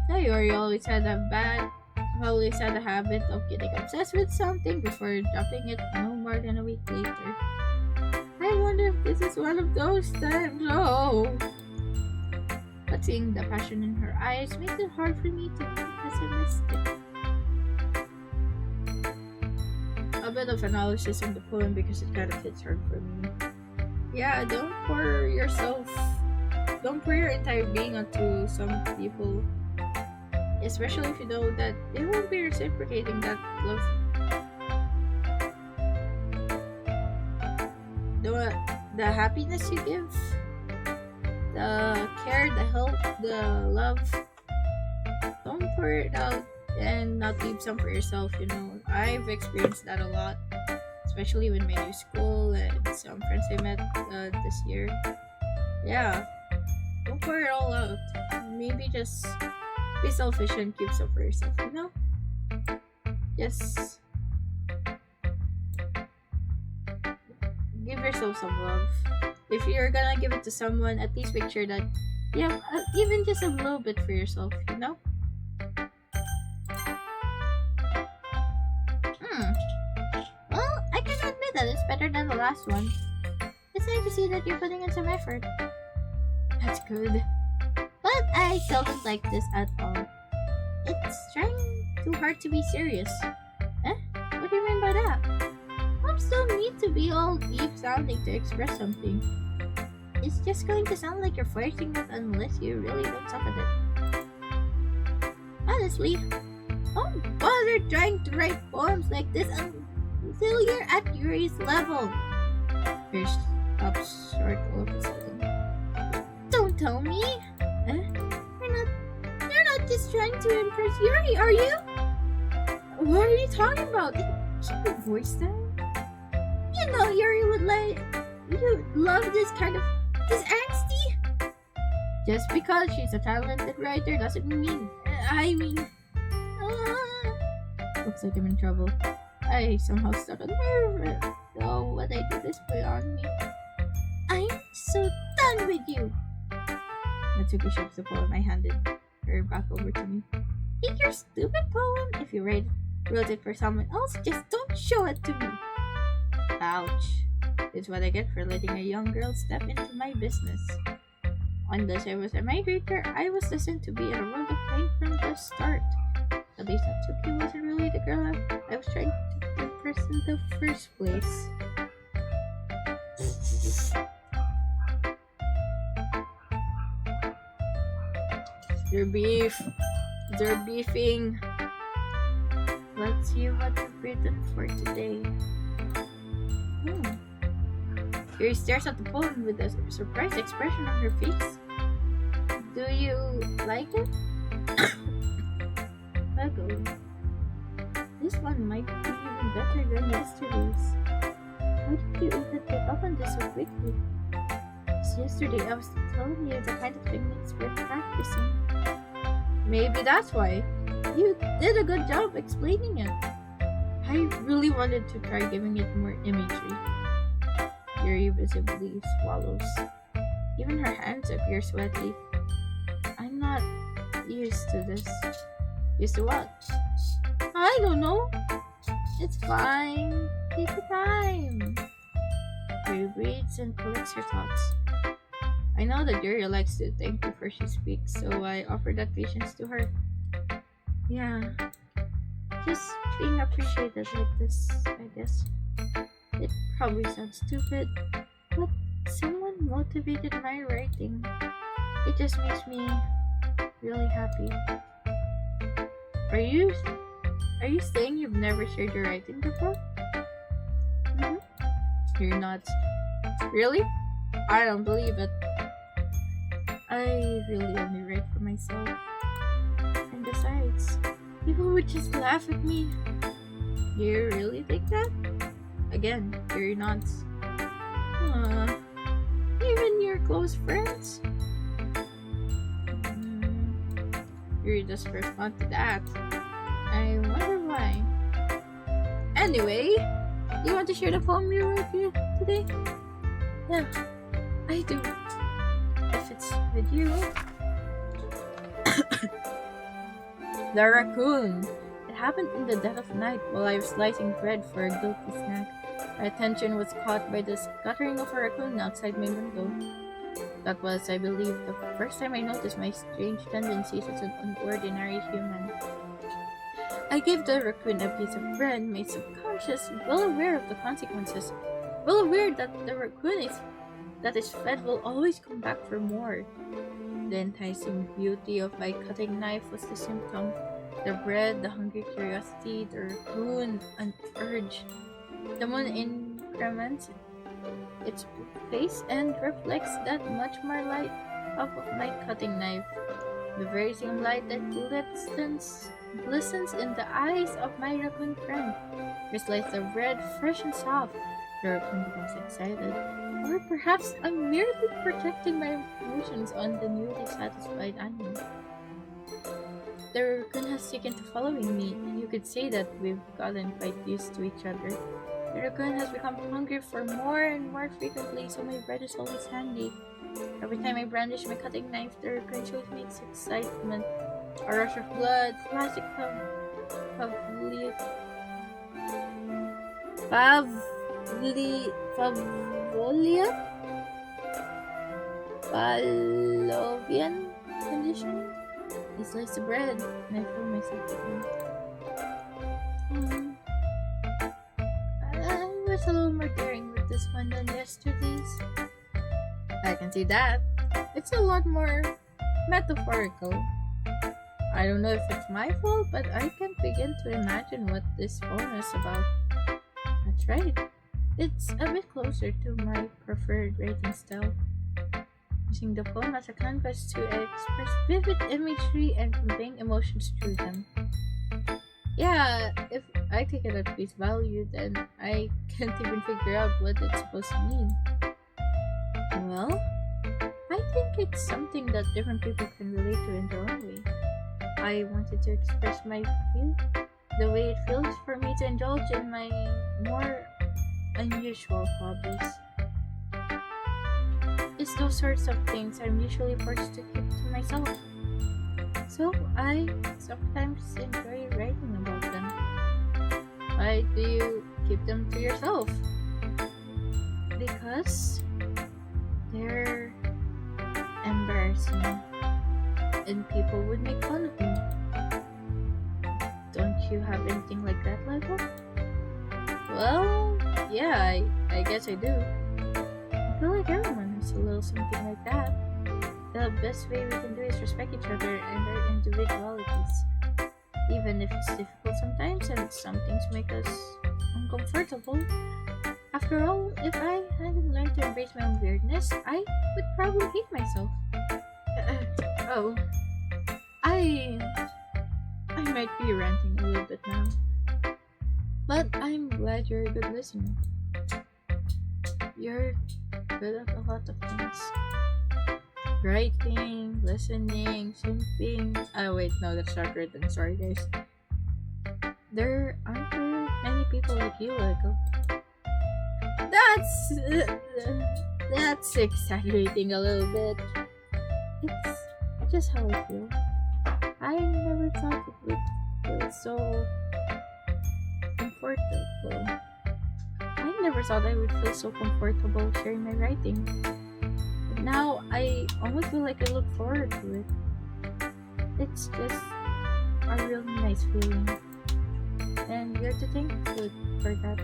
Speaker 1: So you always had a habit of getting obsessed with something before dropping it no more than a week later. I wonder if this is one of those times. Oh. But seeing the passion in her eyes makes it hard for me to be pessimistic. A bit of analysis on the poem because it kind of hits hard for me. Yeah, don't pour your entire being onto some people. Especially if you know that they won't be reciprocating that love. The happiness you give, the care, the help, the love. Don't pour it out and not leave some for yourself, you know. I've experienced that a lot, especially with my new school and some friends I met this year. Yeah, don't pour it all out. Maybe just be selfish and keep some for yourself, you know? Just give yourself some love. If you're gonna give it to someone, at least make sure that you have even just a little bit for yourself, you know? Well, I can admit that it's better than the last one. It's nice to see that you're putting in some effort. That's good. But I still don't like this at all. It's trying too hard to be serious. Eh? What do you mean by that? Poems don't need to be all deep sounding to express something. It's just going to sound like you're flirting it unless you really don't suck at it. Honestly, don't bother trying to write poems like this until you're at Yuri's level. Fish stops short all of a sudden. Don't tell me! You're not just trying to impress Yuri, are you? What are you talking about? Keep your voice down. You know Yuri would love this angsty. Just because she's a talented writer doesn't mean. Looks like I'm in trouble. I somehow started nervous. Oh, what I did this play on me. I'm so done with you. Natsuki shoves the poem I handed her back over to me. Take your stupid poem. If you wrote it for someone else, just don't show it to me. Ouch. It's what I get for letting a young girl step into my business. Unless I was a migrator, I was destined to be in a world of pain from the start. At least Natsuki wasn't really the girl I was trying to impress in the first place. They're beefing. Let's see what you've written for today. Yuri stares at the poem with a surprised expression on her face. Do you like it? Lego. This one might be even better than yesterday's. Why did you even pick up on this so quickly? Because yesterday I was telling you the kind of techniques we're practicing. Maybe that's why. You did a good job explaining it. I really wanted to try giving it more imagery. Yuri visibly swallows. Even her hands appear sweaty. I'm not used to this. Used to what? I don't know. It's fine. Take your time. Yuri breathes and collects her thoughts. I know that Yuri likes to think before she speaks, so I offer that patience to her. Yeah.
Speaker 2: Just being appreciated like this, I guess. It probably sounds stupid, but someone motivated my writing. It just makes me really happy. Are you saying you've never shared your writing before?
Speaker 1: Mm-hmm. You're not. Really? I don't believe it.
Speaker 2: I really only write for myself. And besides, people would just laugh at me.
Speaker 1: You really think that? Again, you're not.
Speaker 2: Even your close friends?
Speaker 1: You just respond to that. I wonder why. Anyway, you want to share the poem you wrote here today?
Speaker 2: Yeah, I do. If it's with you.
Speaker 1: The raccoon. It happened in the dead of night while I was slicing bread for a guilty snack. My attention was caught by the scattering of a raccoon outside my window. That was, I believe, the first time I noticed my strange tendencies as an ordinary human. I gave the raccoon a piece of bread, my subconscious, well aware of the consequences, well aware that the raccoon that is fed will always come back for more. The enticing beauty of my cutting knife was the symptom. The bread, the hungry curiosity, the raccoon, an urge. The moon increments its face and reflects that much more light off of my cutting knife. The very same light that glistens in the eyes of my raccoon friend. We slice the bread fresh and soft. The raccoon becomes excited. Or perhaps I'm merely projecting my emotions on the newly satisfied animal. The raccoon has taken to following me. You could say that we've gotten quite used to each other. The raccoon has become hungry for more and more frequently, so my bread is always handy. Every time I brandish my cutting knife, the raccoon shows me its excitement. A rush of blood, classic Pavlovian condition. I slice the bread and I fill myself again. I was a little more daring with this one than yesterday's. I can see that. It's a lot more metaphorical. I don't know if it's my fault, but I can't begin to imagine what this poem is about.
Speaker 2: That's right. It's a bit closer to my preferred writing style. Using the poem as a canvas to express vivid imagery and conveying emotions through them.
Speaker 1: Yeah, if I take it at face value, then I can't even figure out what it's supposed to mean.
Speaker 2: Well, I think it's something that different people can relate to in their own way. I wanted to express the way it feels for me to indulge in my more unusual hobbies. It's those sorts of things I'm usually forced to keep to myself. So I sometimes enjoy writing about them.
Speaker 1: Why do you keep them to yourself?
Speaker 2: Because they're embarrassing and people would make fun of me. Don't you have anything like that, Lego?
Speaker 1: Well, yeah, I guess I do.
Speaker 2: I feel like everyone has a little something like that. The best way we can do is respect each other and our individualities. Even if it's difficult sometimes and some things make us uncomfortable. After all, if I hadn't learned to embrace my own weirdness, I would probably hate myself.
Speaker 1: I might be ranting a little bit now. But I'm glad you're a good listener. You're good at a lot of things. Writing, listening, simping. Oh wait, no, that's not written. Sorry guys. There aren't very many people like you, Lego. That's exaggerating a little bit.
Speaker 2: It's just how I feel. I never thought it would feel so comfortable. I never thought I would feel so comfortable sharing my writing. But now I almost feel like I look forward to it. It's just a really nice feeling.
Speaker 1: And you're to thank good for that.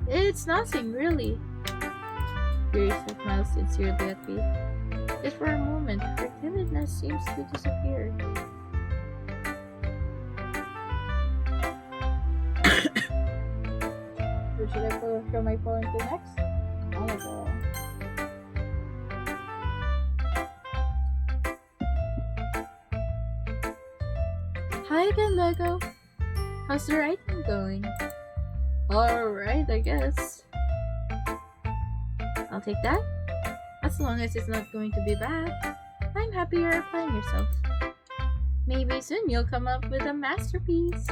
Speaker 1: It's nothing, really. Furiously smiles sincerely at me. Just for a moment, her timidness seems to disappear. So should I show my phone to next? Oh my god. Hi again, Lego. How's the writing going? Alright, I guess. I'll take that. As long as it's not going to be bad. I'm happy you're applying yourself. Maybe soon you'll come up with a masterpiece.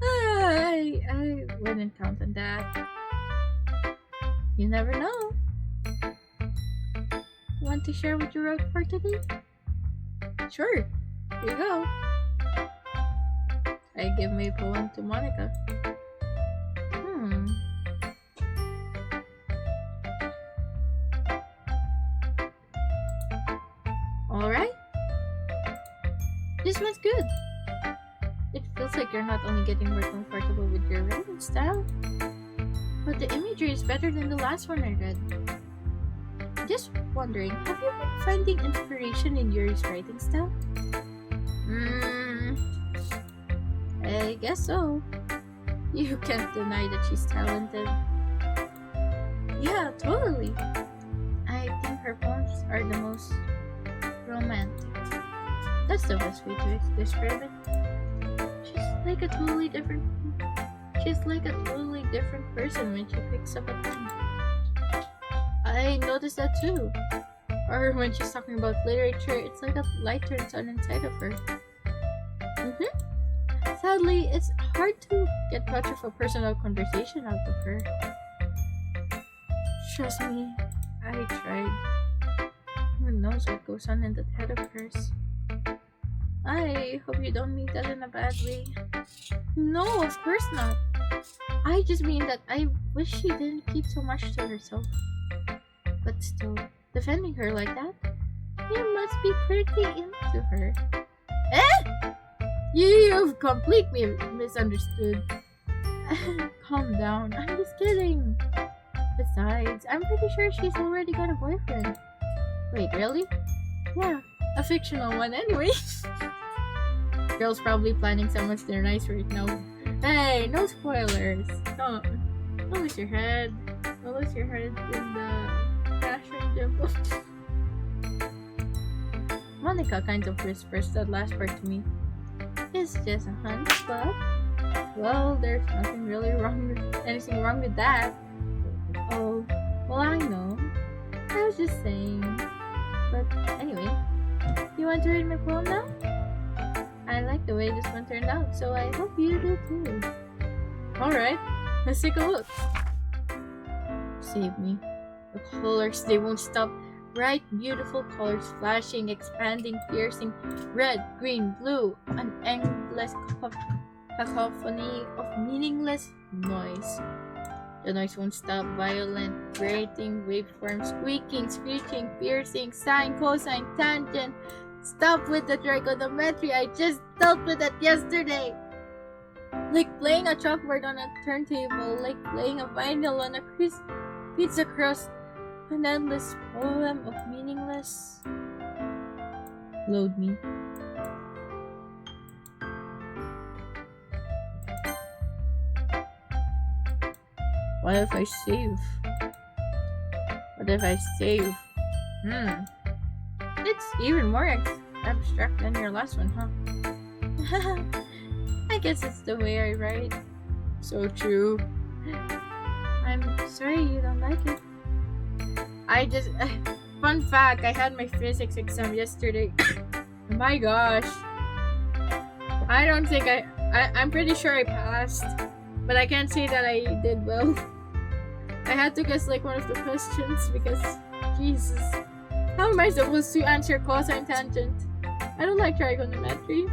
Speaker 1: I wouldn't count on that. You never know. Want to share what you wrote for today? Sure. Here you go. I give my poem to Monica. Alright. This one's good. It feels like you're not only getting more comfortable with your writing style, but the imagery is better than the last one I read. Just wondering, have you been finding inspiration in Yuri's writing style? I guess so. You can't deny that she's talented. Yeah, totally. I think her poems are the most romantic. That's the best way to describe it. She's like a totally different person when she picks up a pen. I noticed that too. Or when she's talking about literature, it's like a light turns on inside of her. Sadly, it's hard to get much of a personal conversation out of her. Trust me, I tried. Who knows what goes on in that head of hers? I hope you don't mean that in a bad way. No, of course not. I just mean that I wish she didn't keep so much to herself. But still, defending her like that? You must be pretty into her. Eh? You've completely misunderstood. Calm down, I'm just kidding. Besides, I'm pretty sure she's already got a boyfriend. Wait, really? Yeah, a fictional one anyway. Girl's probably planning someone's dinner nice right now. Hey, no spoilers. Don't lose your head. Don't lose your head in the fashion jump. Monica kind of whispers that last part to me. It's just a hunch, but well, there's anything wrong with that. Oh, well, I know. I was just saying. But anyway, you want to read my poem now? I like the way this one turned out, so I hope you do too. Alright, let's take a look. Save me. The colors, they won't stop. Bright, beautiful colors, flashing, expanding, piercing. Red, green, blue. An endless cacophony of meaningless noise. The noise won't stop. Violent, grating, waveform, squeaking, screeching, piercing, sine, cosine, tangent. Stop with the trigonometry. I just dealt with that yesterday. Like playing a chalkboard on a turntable. Like playing a vinyl on a pizza crust. An endless poem of meaningless. Load me. What if I save? It's even more abstract than your last one, huh? I guess it's the way I write. So true. I'm sorry you don't like it. Fun fact, I had my physics exam yesterday. My gosh. I'm pretty sure I passed. But I can't say that I did well. I had to guess like one of the questions because, Jesus. How am I supposed to answer cosine tangent? I don't like trigonometry.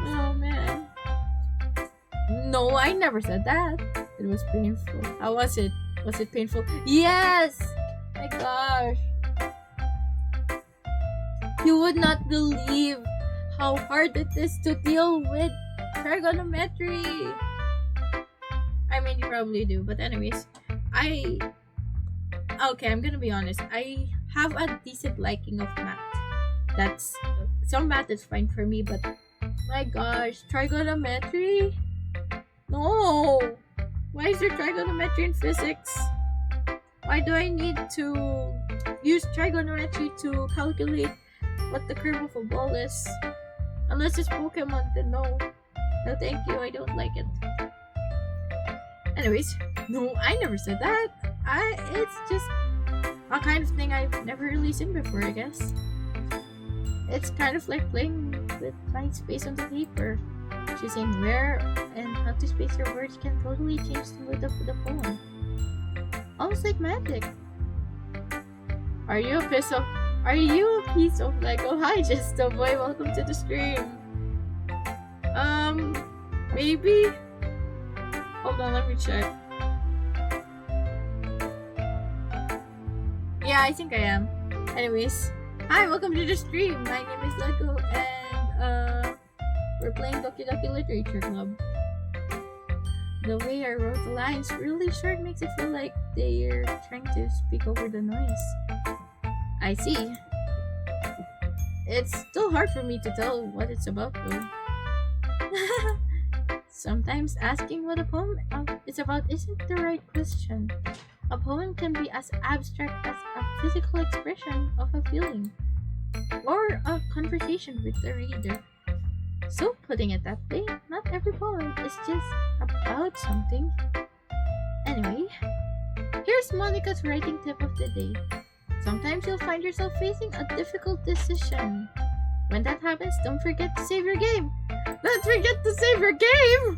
Speaker 1: Oh man. No, I never said that. It was painful. How was it? Was it painful? Yes! My gosh. You would not believe how hard it is to deal with trigonometry. I mean, you probably do, but anyways, okay, I'm gonna be honest. I have a decent liking of math. That's some math is fine for me, but my gosh, trigonometry? No! Why is there trigonometry in physics? Why do I need to use trigonometry to calculate what the curve of a ball is? Unless it's Pokemon, then no. No thank you, I don't like it. Anyways, no, I never said that. It's just a kind of thing I've never really seen before, I guess. It's kind of like playing with blank space on the paper. Choosing where and how to space your words can totally change the mood of the poem. Almost like magic. Are you a piece of Lego? Hi, just a boy. Welcome to the stream. Maybe. Hold on, let me check. Yeah, I think I am. Anyways, hi, welcome to the stream. My name is Lego, and we're playing Dokidokiliteratureclub. The way I wrote the lines really short makes it feel like they're trying to speak over the noise. I see. It's still hard for me to tell what it's about, though. Sometimes asking what a poem is about isn't the right question. A poem can be as abstract as a physical expression of a feeling, or a conversation with the reader. So, putting it that way, not every poem is just about something. Anyway, here's Monica's writing tip of the day. Sometimes you'll find yourself facing a difficult decision. When that happens, don't forget to save your game. Don't forget to save your game!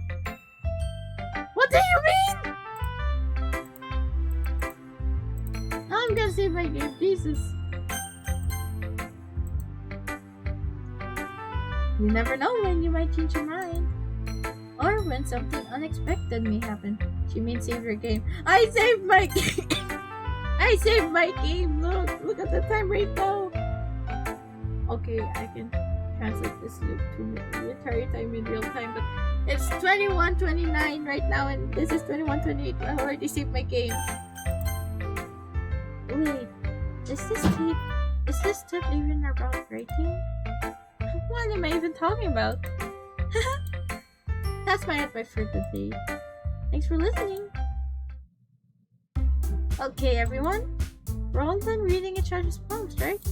Speaker 1: What do you mean? I'm gonna save my game, Jesus. You never know when you might change your mind. Or when something unexpected may happen. She means save your game. I saved my game! I saved my game! Look at the time right now! Okay, I can translate this to military time in real time, but it's 21:29 right now and this is 21:28. I already saved my game. Wait, is this tip even about writing? What am I even talking about? That's my advice for today. Thanks for listening. Okay, everyone. We're all done reading each other's poems, right?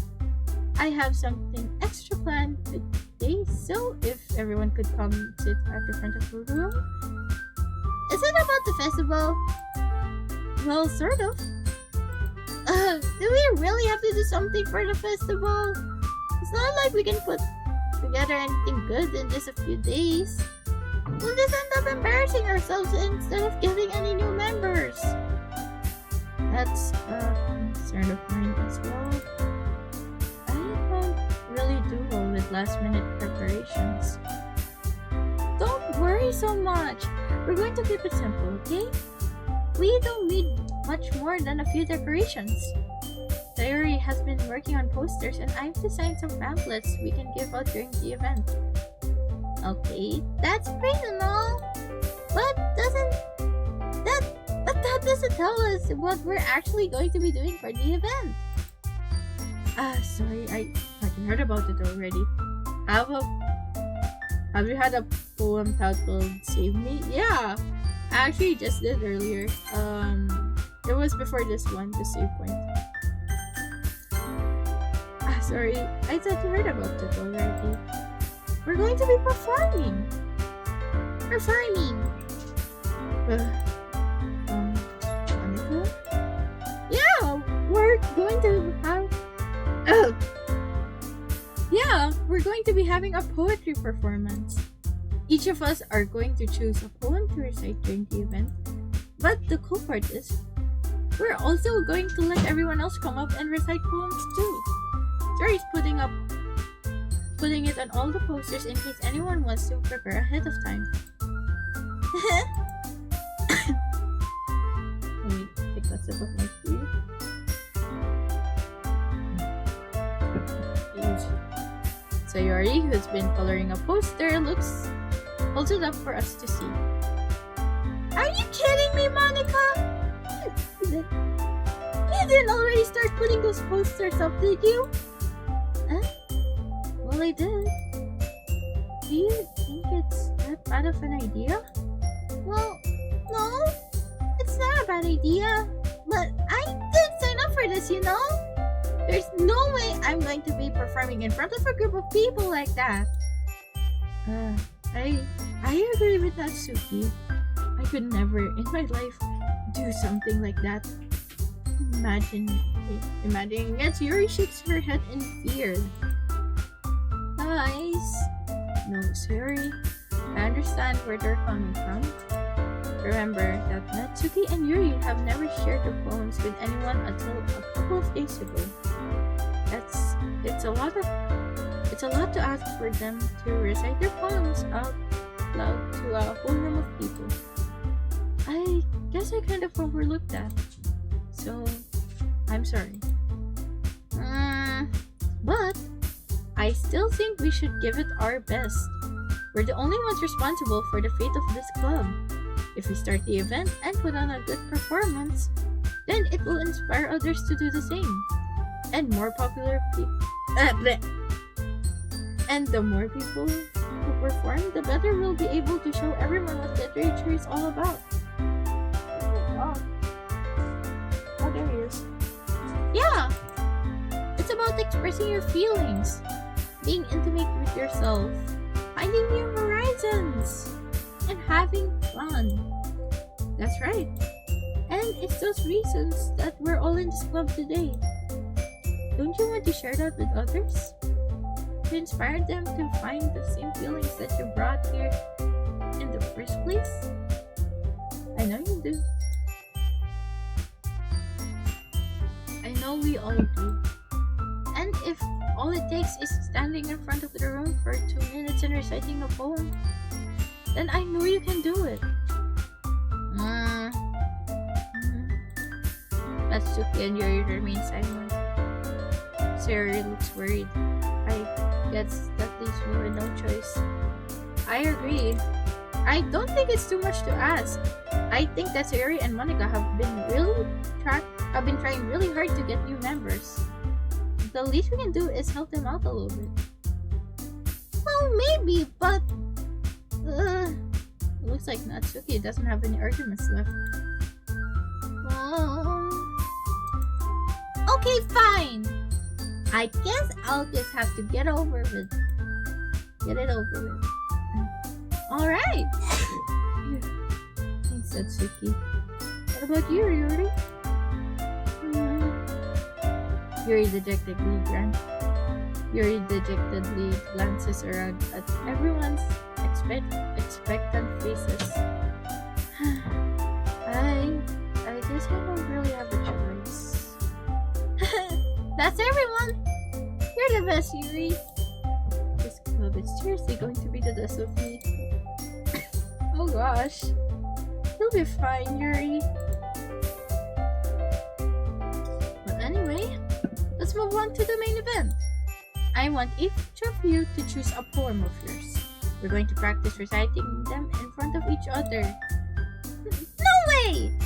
Speaker 1: I have something extra planned today, so if everyone could come sit at the front of the room. Is it about the festival? Well, sort of. Do we really have to do something for the festival? It's not like we can put together anything good in just a few days. We'll just end up embarrassing ourselves instead of getting any new members. That's a concern of mine as well. I don't really do well with last minute preparations. Don't worry so much. We're going to keep it simple, okay? We don't need much more than a few decorations. Diary has been working on posters and I've designed some pamphlets we can give out during the event. Okay, that's great and all, but that doesn't tell us what we're actually going to be doing for the event. Sorry, I thought you heard about it already. Have you had a poem titled Save Me? Yeah, I actually just did earlier. It was before this one, the save point. Sorry, I thought you heard about it already. We're going to be performing. Yeah, we're going to have. We're going to be having a poetry performance. Each of us are going to choose a poem to recite during the event. But the cool part is, we're also going to let everyone else come up and recite poems too. Jerry's putting it on all the posters in case anyone wants to prepare ahead of time. Let me take a sip of my tea. Sayori, who's been coloring a poster, holds it up for us to see.
Speaker 2: Are you kidding me, Monica? You didn't already start putting those posters up, did you?
Speaker 1: Huh? Well, I did. Do you think it's that bad of an idea?
Speaker 2: Well, no, it's not a bad idea. But I did sign up for this, you know? There's no way I'm going to be performing in front of a group of people like that.
Speaker 1: I agree with Natsuki. I could never in my life do something like that. Imagining it, Yuri shakes her head in fear.
Speaker 2: Guys.
Speaker 1: No, sorry. I understand where they're coming from. Remember that Natsuki and Yuri have never shared their poems with anyone until a couple of days ago. It's a lot to ask for them to recite their poems out loud to a whole room of people. I guess I kind of overlooked that. So, I'm sorry. But I still think we should give it our best. We're the only ones responsible for the fate of this club. If we start the event and put on a good performance, then it will inspire others to do the same. And more popular people. And the more people who perform, the better we'll be able to show everyone what literature is all about. Oh, there he is.
Speaker 2: Yeah! It's about expressing your feelings, being intimate with yourself, finding new horizons, and having fun.
Speaker 1: That's right.
Speaker 2: And it's those reasons that we're all in this club today.
Speaker 1: Don't you want to share that with others? To inspire them to find the same feelings that you brought here in the first place? I know you do. I know we all do. And if all it takes is standing in front of the room for 2 minutes and reciting a poem, then I know you can do it. Natsuki and Yuri remain silent. Sayori looks worried. I guess that leaves me with no choice. I agree. I don't think it's too much to ask. I think that Sayori and Monica have been trying really hard to get new members. The least we can do is help them out a little bit.
Speaker 2: Well, maybe, but
Speaker 1: it looks like Natsuki doesn't have any arguments left.
Speaker 2: Okay, fine. I guess I'll just have to get it over with. Alright.
Speaker 1: Thanks, Natsuki. What about you, Yuri? Yuri dejectedly glances around at everyone's expectant faces. I guess I don't really have a choice.
Speaker 2: That's everyone. You're the best, Yuri.
Speaker 1: This club is seriously going to be the death of me. Oh gosh. You'll be fine, Yuri. But anyway, let's move on to the main event. I want each of you to choose a poem of yours. We're going to practice reciting them in front of each other.
Speaker 2: No way!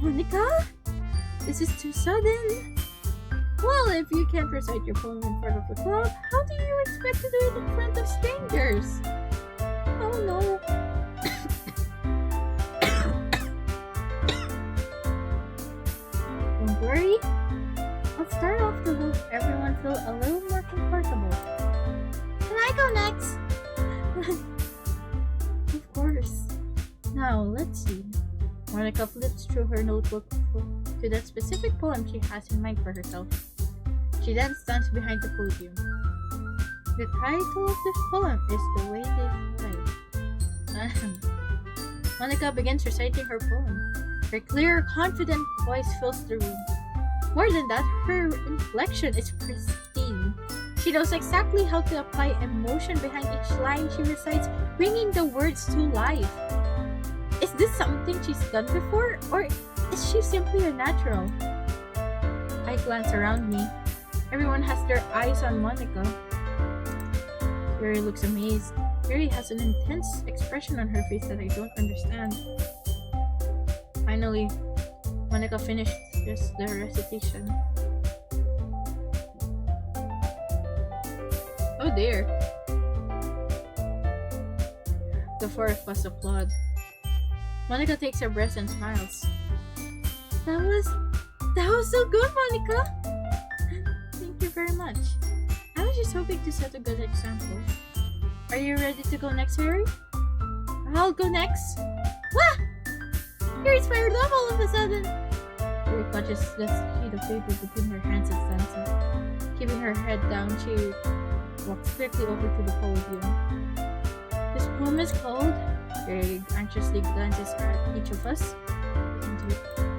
Speaker 1: Monica? This is too sudden. Well, if you can't recite your poem in front of the club, how do you expect to do it in front of strangers? Oh no. Don't worry. I'll start off to help everyone feel a little more comfortable.
Speaker 2: Can I go next?
Speaker 1: Of course. Now, let's see. Monica flips through her notebook to that specific poem she has in mind for herself. She then stands behind the podium. The title of this poem is The Way They Fly. Monica begins reciting her poem. Her clear, confident voice fills the room. More than that, her inflection is pristine. She knows exactly how to apply emotion behind each line she recites, bringing the words to life. Is this something she's done before, or is she simply a natural? I glance around me. Everyone has their eyes on Monica. Yuri looks amazed. Yuri has an intense expression on her face that I don't understand. Finally, Monica finished just the recitation. Oh dear. The four of us applaud. Monica takes her breath and smiles. That was so good, Monica! Thank you very much. I was just hoping to set a good example. Are you ready to go next, Harry? I'll go next. Wah! Harry's fired up all of a sudden. Harry clutches the sheet of paper between her hands and stands up. Keeping her head down, she walks quickly over to the podium. This poem is called... Harry anxiously glances at each of us.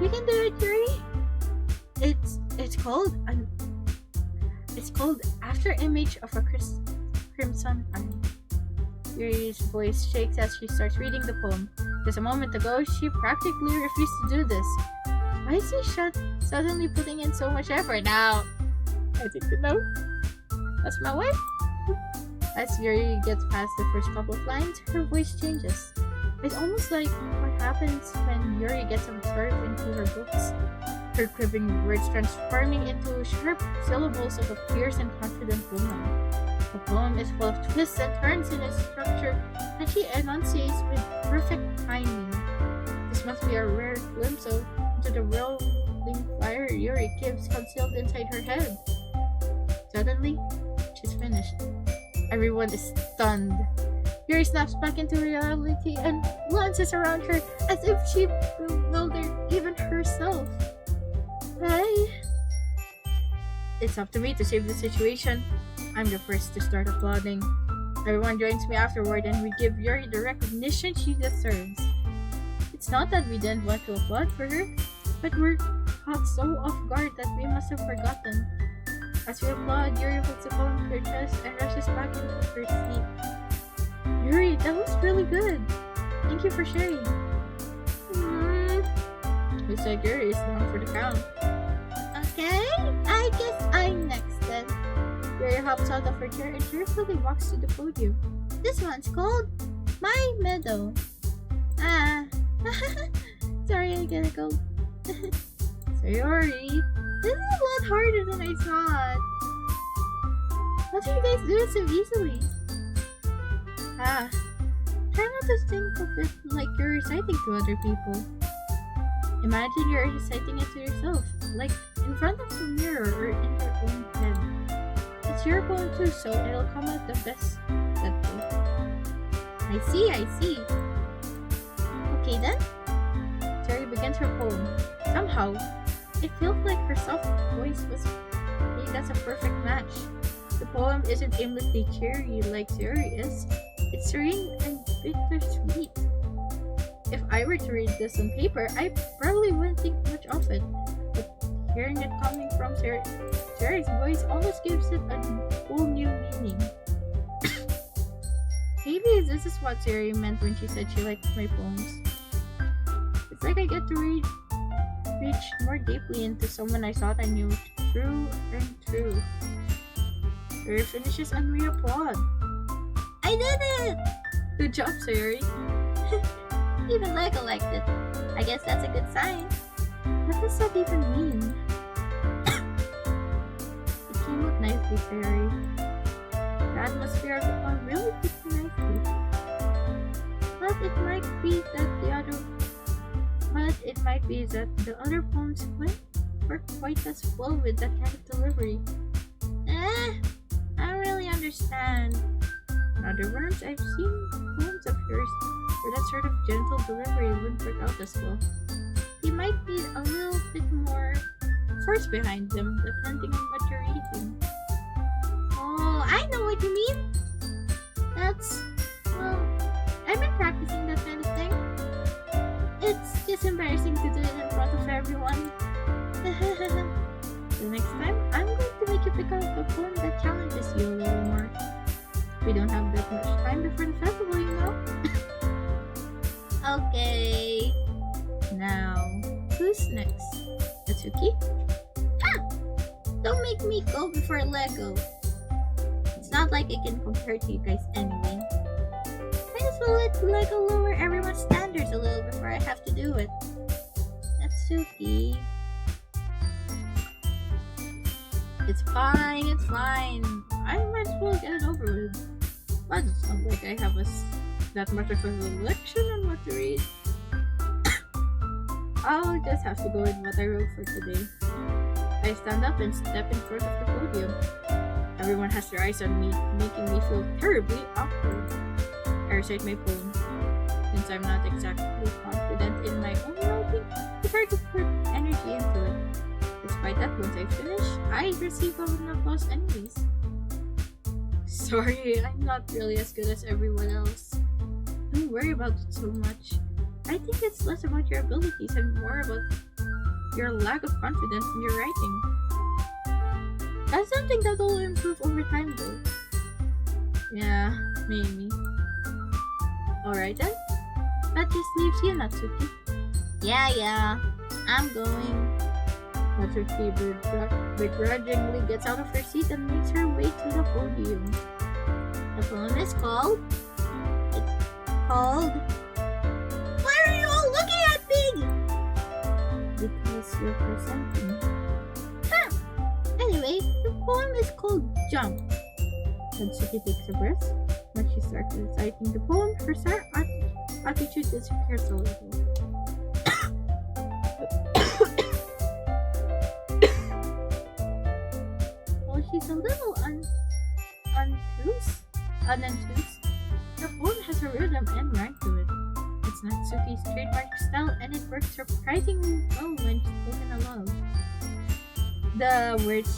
Speaker 1: You can do it, Yuri. It's called After Image of a Crimson Eye. Yuri's voice shakes as she starts reading the poem. Just a moment ago, she practically refused to do this. Why is he suddenly putting in so much effort now? I think you know. That's my wife. As Yuri gets past the first couple of lines, her voice changes. It's almost like what happens when Yuri gets absorbed into her books. Her cribbing words transforming into sharp syllables of a fierce and confident woman. The poem is full of twists and turns in its structure, and she enunciates with perfect timing. This must be a rare glimpse into the whirling fire Yuri keeps concealed inside her head. Suddenly, she's finished. Everyone is stunned. Yuri snaps back into reality and glances around her as if she bewildered even herself. It's up to me to save the situation. I'm the first to start applauding. Everyone joins me afterward and we give Yuri the recognition she deserves. It's not that we didn't want to applaud for her, but we're caught so off guard that we must have forgotten. As we applaud, Yuri puts the poem to her chest and rushes back into her seat. Yuri, that was really good. Thank you for sharing. Looks like Yuri is down for the count.
Speaker 2: Okay, I guess I'm next then.
Speaker 1: Yuri hops out of her chair and cheerfully walks to the podium.
Speaker 2: This one's called My Meadow. Sorry, I gotta go.
Speaker 1: So Yuri,
Speaker 2: this is a lot harder than I thought. How do you guys do it so easily?
Speaker 1: Try not to think of it like you're reciting to other people. Imagine you're reciting it to yourself, like in front of a mirror or in your own head. It's your poem too, so it'll come out the best that way.
Speaker 2: I see. Okay then.
Speaker 1: Cherry begins her poem. Somehow, it felt like her soft voice was made as a perfect match. The poem isn't aimlessly cheery like Cherry is. It's serene and bittersweet. If I were to read this on paper, I probably wouldn't think much of it. But hearing it coming from Cherry's voice almost gives it a whole new meaning. Maybe this is what Cherry meant when she said she liked my poems. It's like I get to reach more deeply into someone I thought I knew through and through. Cherry finishes and we applaud.
Speaker 2: I did it!
Speaker 1: Good job, Cherry.
Speaker 2: Even Lego liked it. I guess that's a good sign.
Speaker 1: What does that even mean? It came out nicely, Cherry. The atmosphere of the poem really fits me nicely. But it might be that the other poems weren't quite as well with that kind of delivery.
Speaker 2: I don't really understand.
Speaker 1: In other words, I've seen poems of yours where that sort of gentle delivery wouldn't work out as well. You might need a little bit more force behind them, depending on what you're reading.
Speaker 2: Oh, I know what you mean. I've been practicing that kind of thing. It's just embarrassing to do it in front of everyone.
Speaker 1: The next time, I'm going to make you pick out a poem that challenges you a little more. We don't have that much time before the festival, you know?
Speaker 2: Okay.
Speaker 1: Now, who's next? Natsuki?
Speaker 2: Don't make me go before Lego. It's not not like I can compare to you guys anyway. I just will like lower everyone's standards a little before I have to do it. Natsuki. It's fine, it's fine. I might as well get it over with. But it's not like I have that much of a selection on what to read. I'll just have to go with what I wrote for today. I stand up and step in front of the podium. Everyone has their eyes on me, making me feel terribly awkward. I recite my poem. Since I'm not exactly confident in my own writing, it's hard to put energy into it. Despite that, once I finish, I receive an applause anyways. Sorry, I'm not really as good as everyone else. Don't worry about it so much. I think it's less about your abilities and more about your lack of confidence in your writing. That's something that will improve over time though. Yeah, maybe. Alright then. That just leaves you, Natsuki. Yeah, I'm going. Natsuki begrudgingly gets out of her seat and makes her way to the podium. The poem is called... Why are you all looking at me? Because you're presenting. Anyway, the poem is called Jump. Natsuki takes a breath. When she starts reciting the poem, her sad attitude disappears a little. While she's a little unenthused, the poem has a rhythm and rhyme to it. It's Natsuki's trademark style and it works surprisingly well when spoken aloud. The words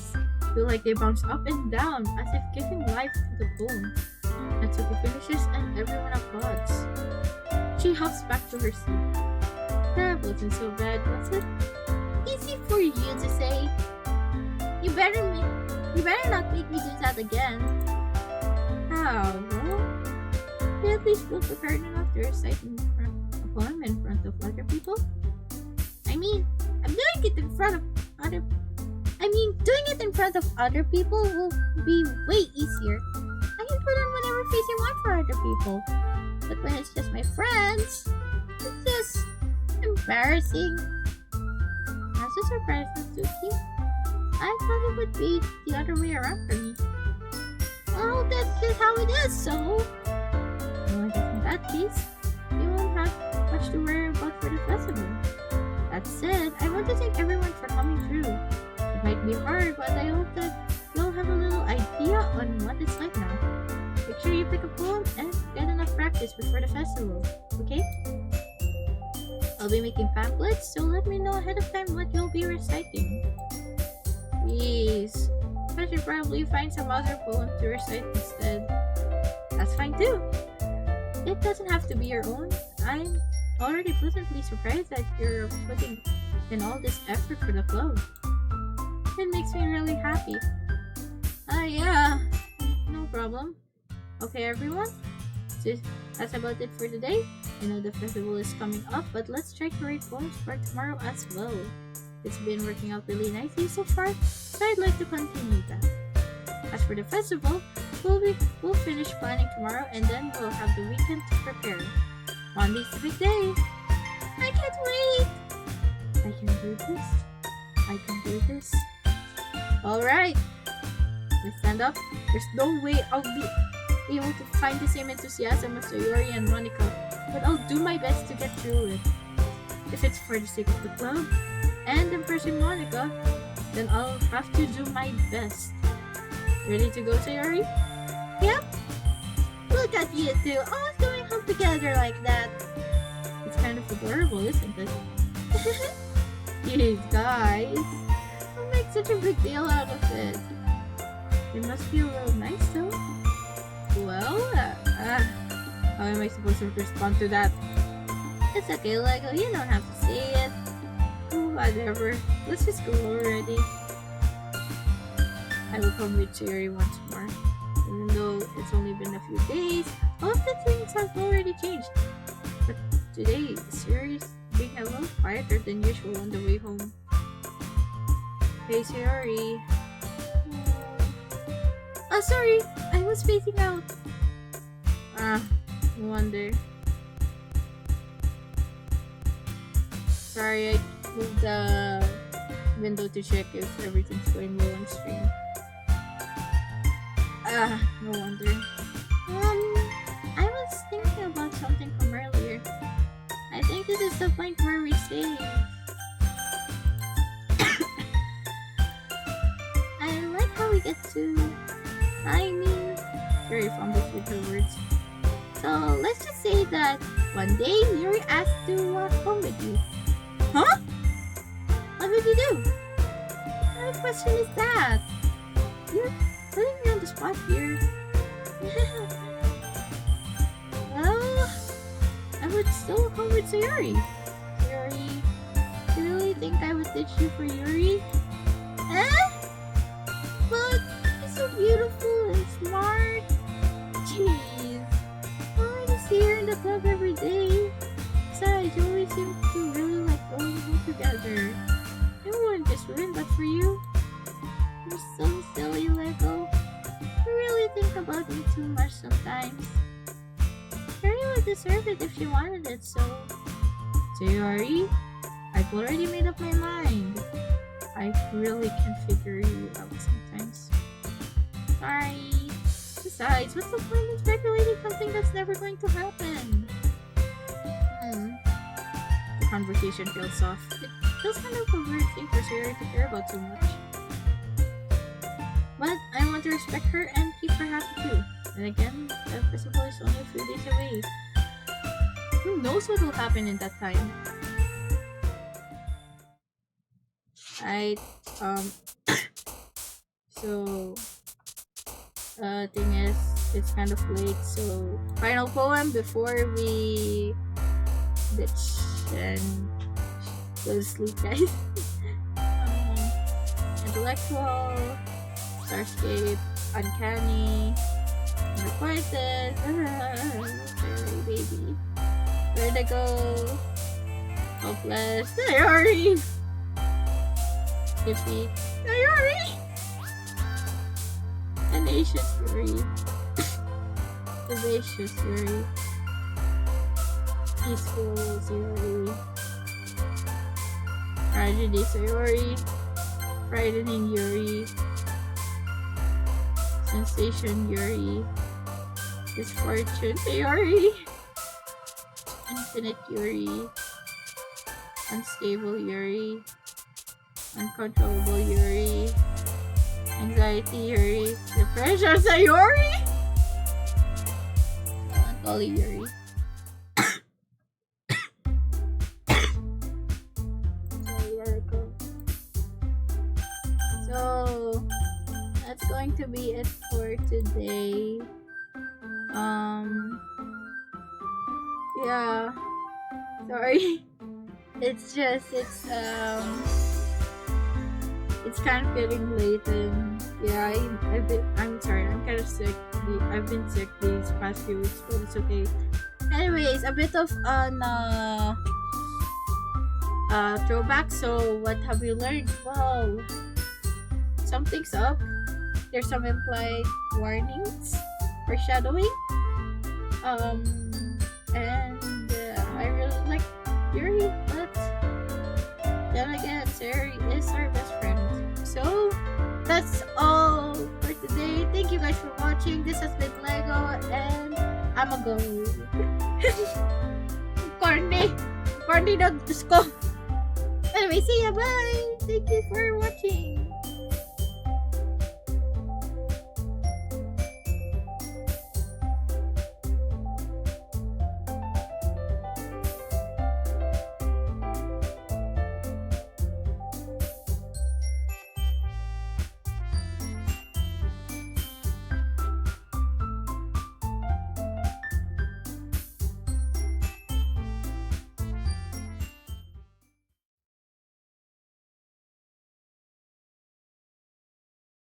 Speaker 2: feel like they bounce up and down as if giving life to the poem. Natsuki finishes and everyone applauds. She hops back to her seat. That wasn't so bad, was it? Easy for you to say. You better not make me do that again. How? Well, you at least feel prepared enough to recite a poem in front of other people? I mean, doing it in front of other people will be way easier. I can put on whatever face I want for other people. But when it's just my friends, it's just embarrassing. I'm so surprised, Natsuki. I thought it would be the other way around for me. Well, that's just how it is, so... Well, I guess in that case, you won't have much to worry about for the festival. That said, I want to thank everyone for coming through. It might be hard, but I hope that you'll have a little idea on what it's like now. Make sure you pick a poem and get enough practice before the festival, okay? I'll be making pamphlets, so let me know ahead of time what you'll be reciting. Please. I should probably find some other poem to recite instead. That's fine too. It doesn't have to be your own. I'm already pleasantly surprised that you're putting in all this effort for the club. It makes me really happy. Yeah. No problem. Okay, everyone. That's about it for today. I know the festival is coming up, but let's try to write poems for tomorrow as well. It's been working out really nicely so far, so I'd like to continue that. As for the festival, we'll finish planning tomorrow and then we'll have the weekend to prepare. Monday's the big day. I can't wait. I can do this. I can do this. Alright. Let's stand up. There's no way I'll be able to find the same enthusiasm as Sayori and Monica, but I'll do my best to get through it. If it's for the sake of the club and impressing Monica, then I'll have to do my best. Ready to go, Sayori? Yep. Look at you two, always going home together like that. It's kind of adorable, isn't it? You guys, don't make such a big deal out of it. It must feel real nice though. Well, how am I supposed to respond to that? It's okay, Lego, you don't have to say it. Whatever, let's just go already. I will come with Sayori once more. Even though it's only been a few days, all of the things have already changed. But today, Sayori's being a little quieter than usual on the way home. Hey Sayori. Oh, sorry. I was facing out.
Speaker 1: No wonder. Sorry, I moved the window to check if everything's going well on stream. No wonder.
Speaker 2: I was thinking about something from earlier. I think this is the point where we save. I like how we get to. I mean,
Speaker 1: Very fumbles with her words.
Speaker 2: so let's just say that one day Yuri asked to walk home with you.
Speaker 1: Huh?
Speaker 2: What would you do? What kind of question is that? You're putting me on the spot here. Well, I would still walk home with Sayori. Sayori, do you really think I would ditch you for Yuri? But he's so beautiful and smart. Jeez. I already see her in the club every day. Besides, you always seem to really like going home together. I wouldn't just ruin that for you. You're so silly, Lego. You really think about me too much sometimes. Yuri would deserve it if she wanted it, so.
Speaker 1: Sayori, I've already made up my mind. I really can figure you out sometimes.
Speaker 2: Sorry. Besides, what's the point in speculating something that's never going to happen?
Speaker 1: The conversation feels off.
Speaker 2: It feels kind of a weird thing for Sayori to care about so much. But I want to respect her and keep her happy too. And again, the festival is only a few days away.
Speaker 1: Who knows what will happen in that time? I so thing is, it's kind of late, so final poem before we bitch and go to sleep, guys. Intellectual, Starscape, Uncanny, Unrequited, Fairy Baby, Vertigo, Hopeless, Sayori, Skippy, Sayori, Tenacious Yuri, Vivacious Yuri, Peaceful Sayori, Tragedy Sayori, Frightening Yuri, Sensation Yuri, Misfortune Sayori, Infinite Yuri, Unstable Yuri, Uncontrollable Yuri, Anxiety Yuri, Depression Sayori, Melancholy Yuri. So that's going to be it for today. Yeah, sorry. It's kind of getting late, and yeah, I'm sorry, I'm kind of sick. I've been sick these past few weeks, but it's okay. Anyways, a bit of throwback. So what have you learned? Well, something's up. There's some implied warnings, foreshadowing. And I really like Yuri, but then again, Sayori is our best friend. So that's all for today. Thank you guys for watching. This has been Lego, and I'm a go. Corny na disco. Anyway, see ya. Bye. Thank you for watching.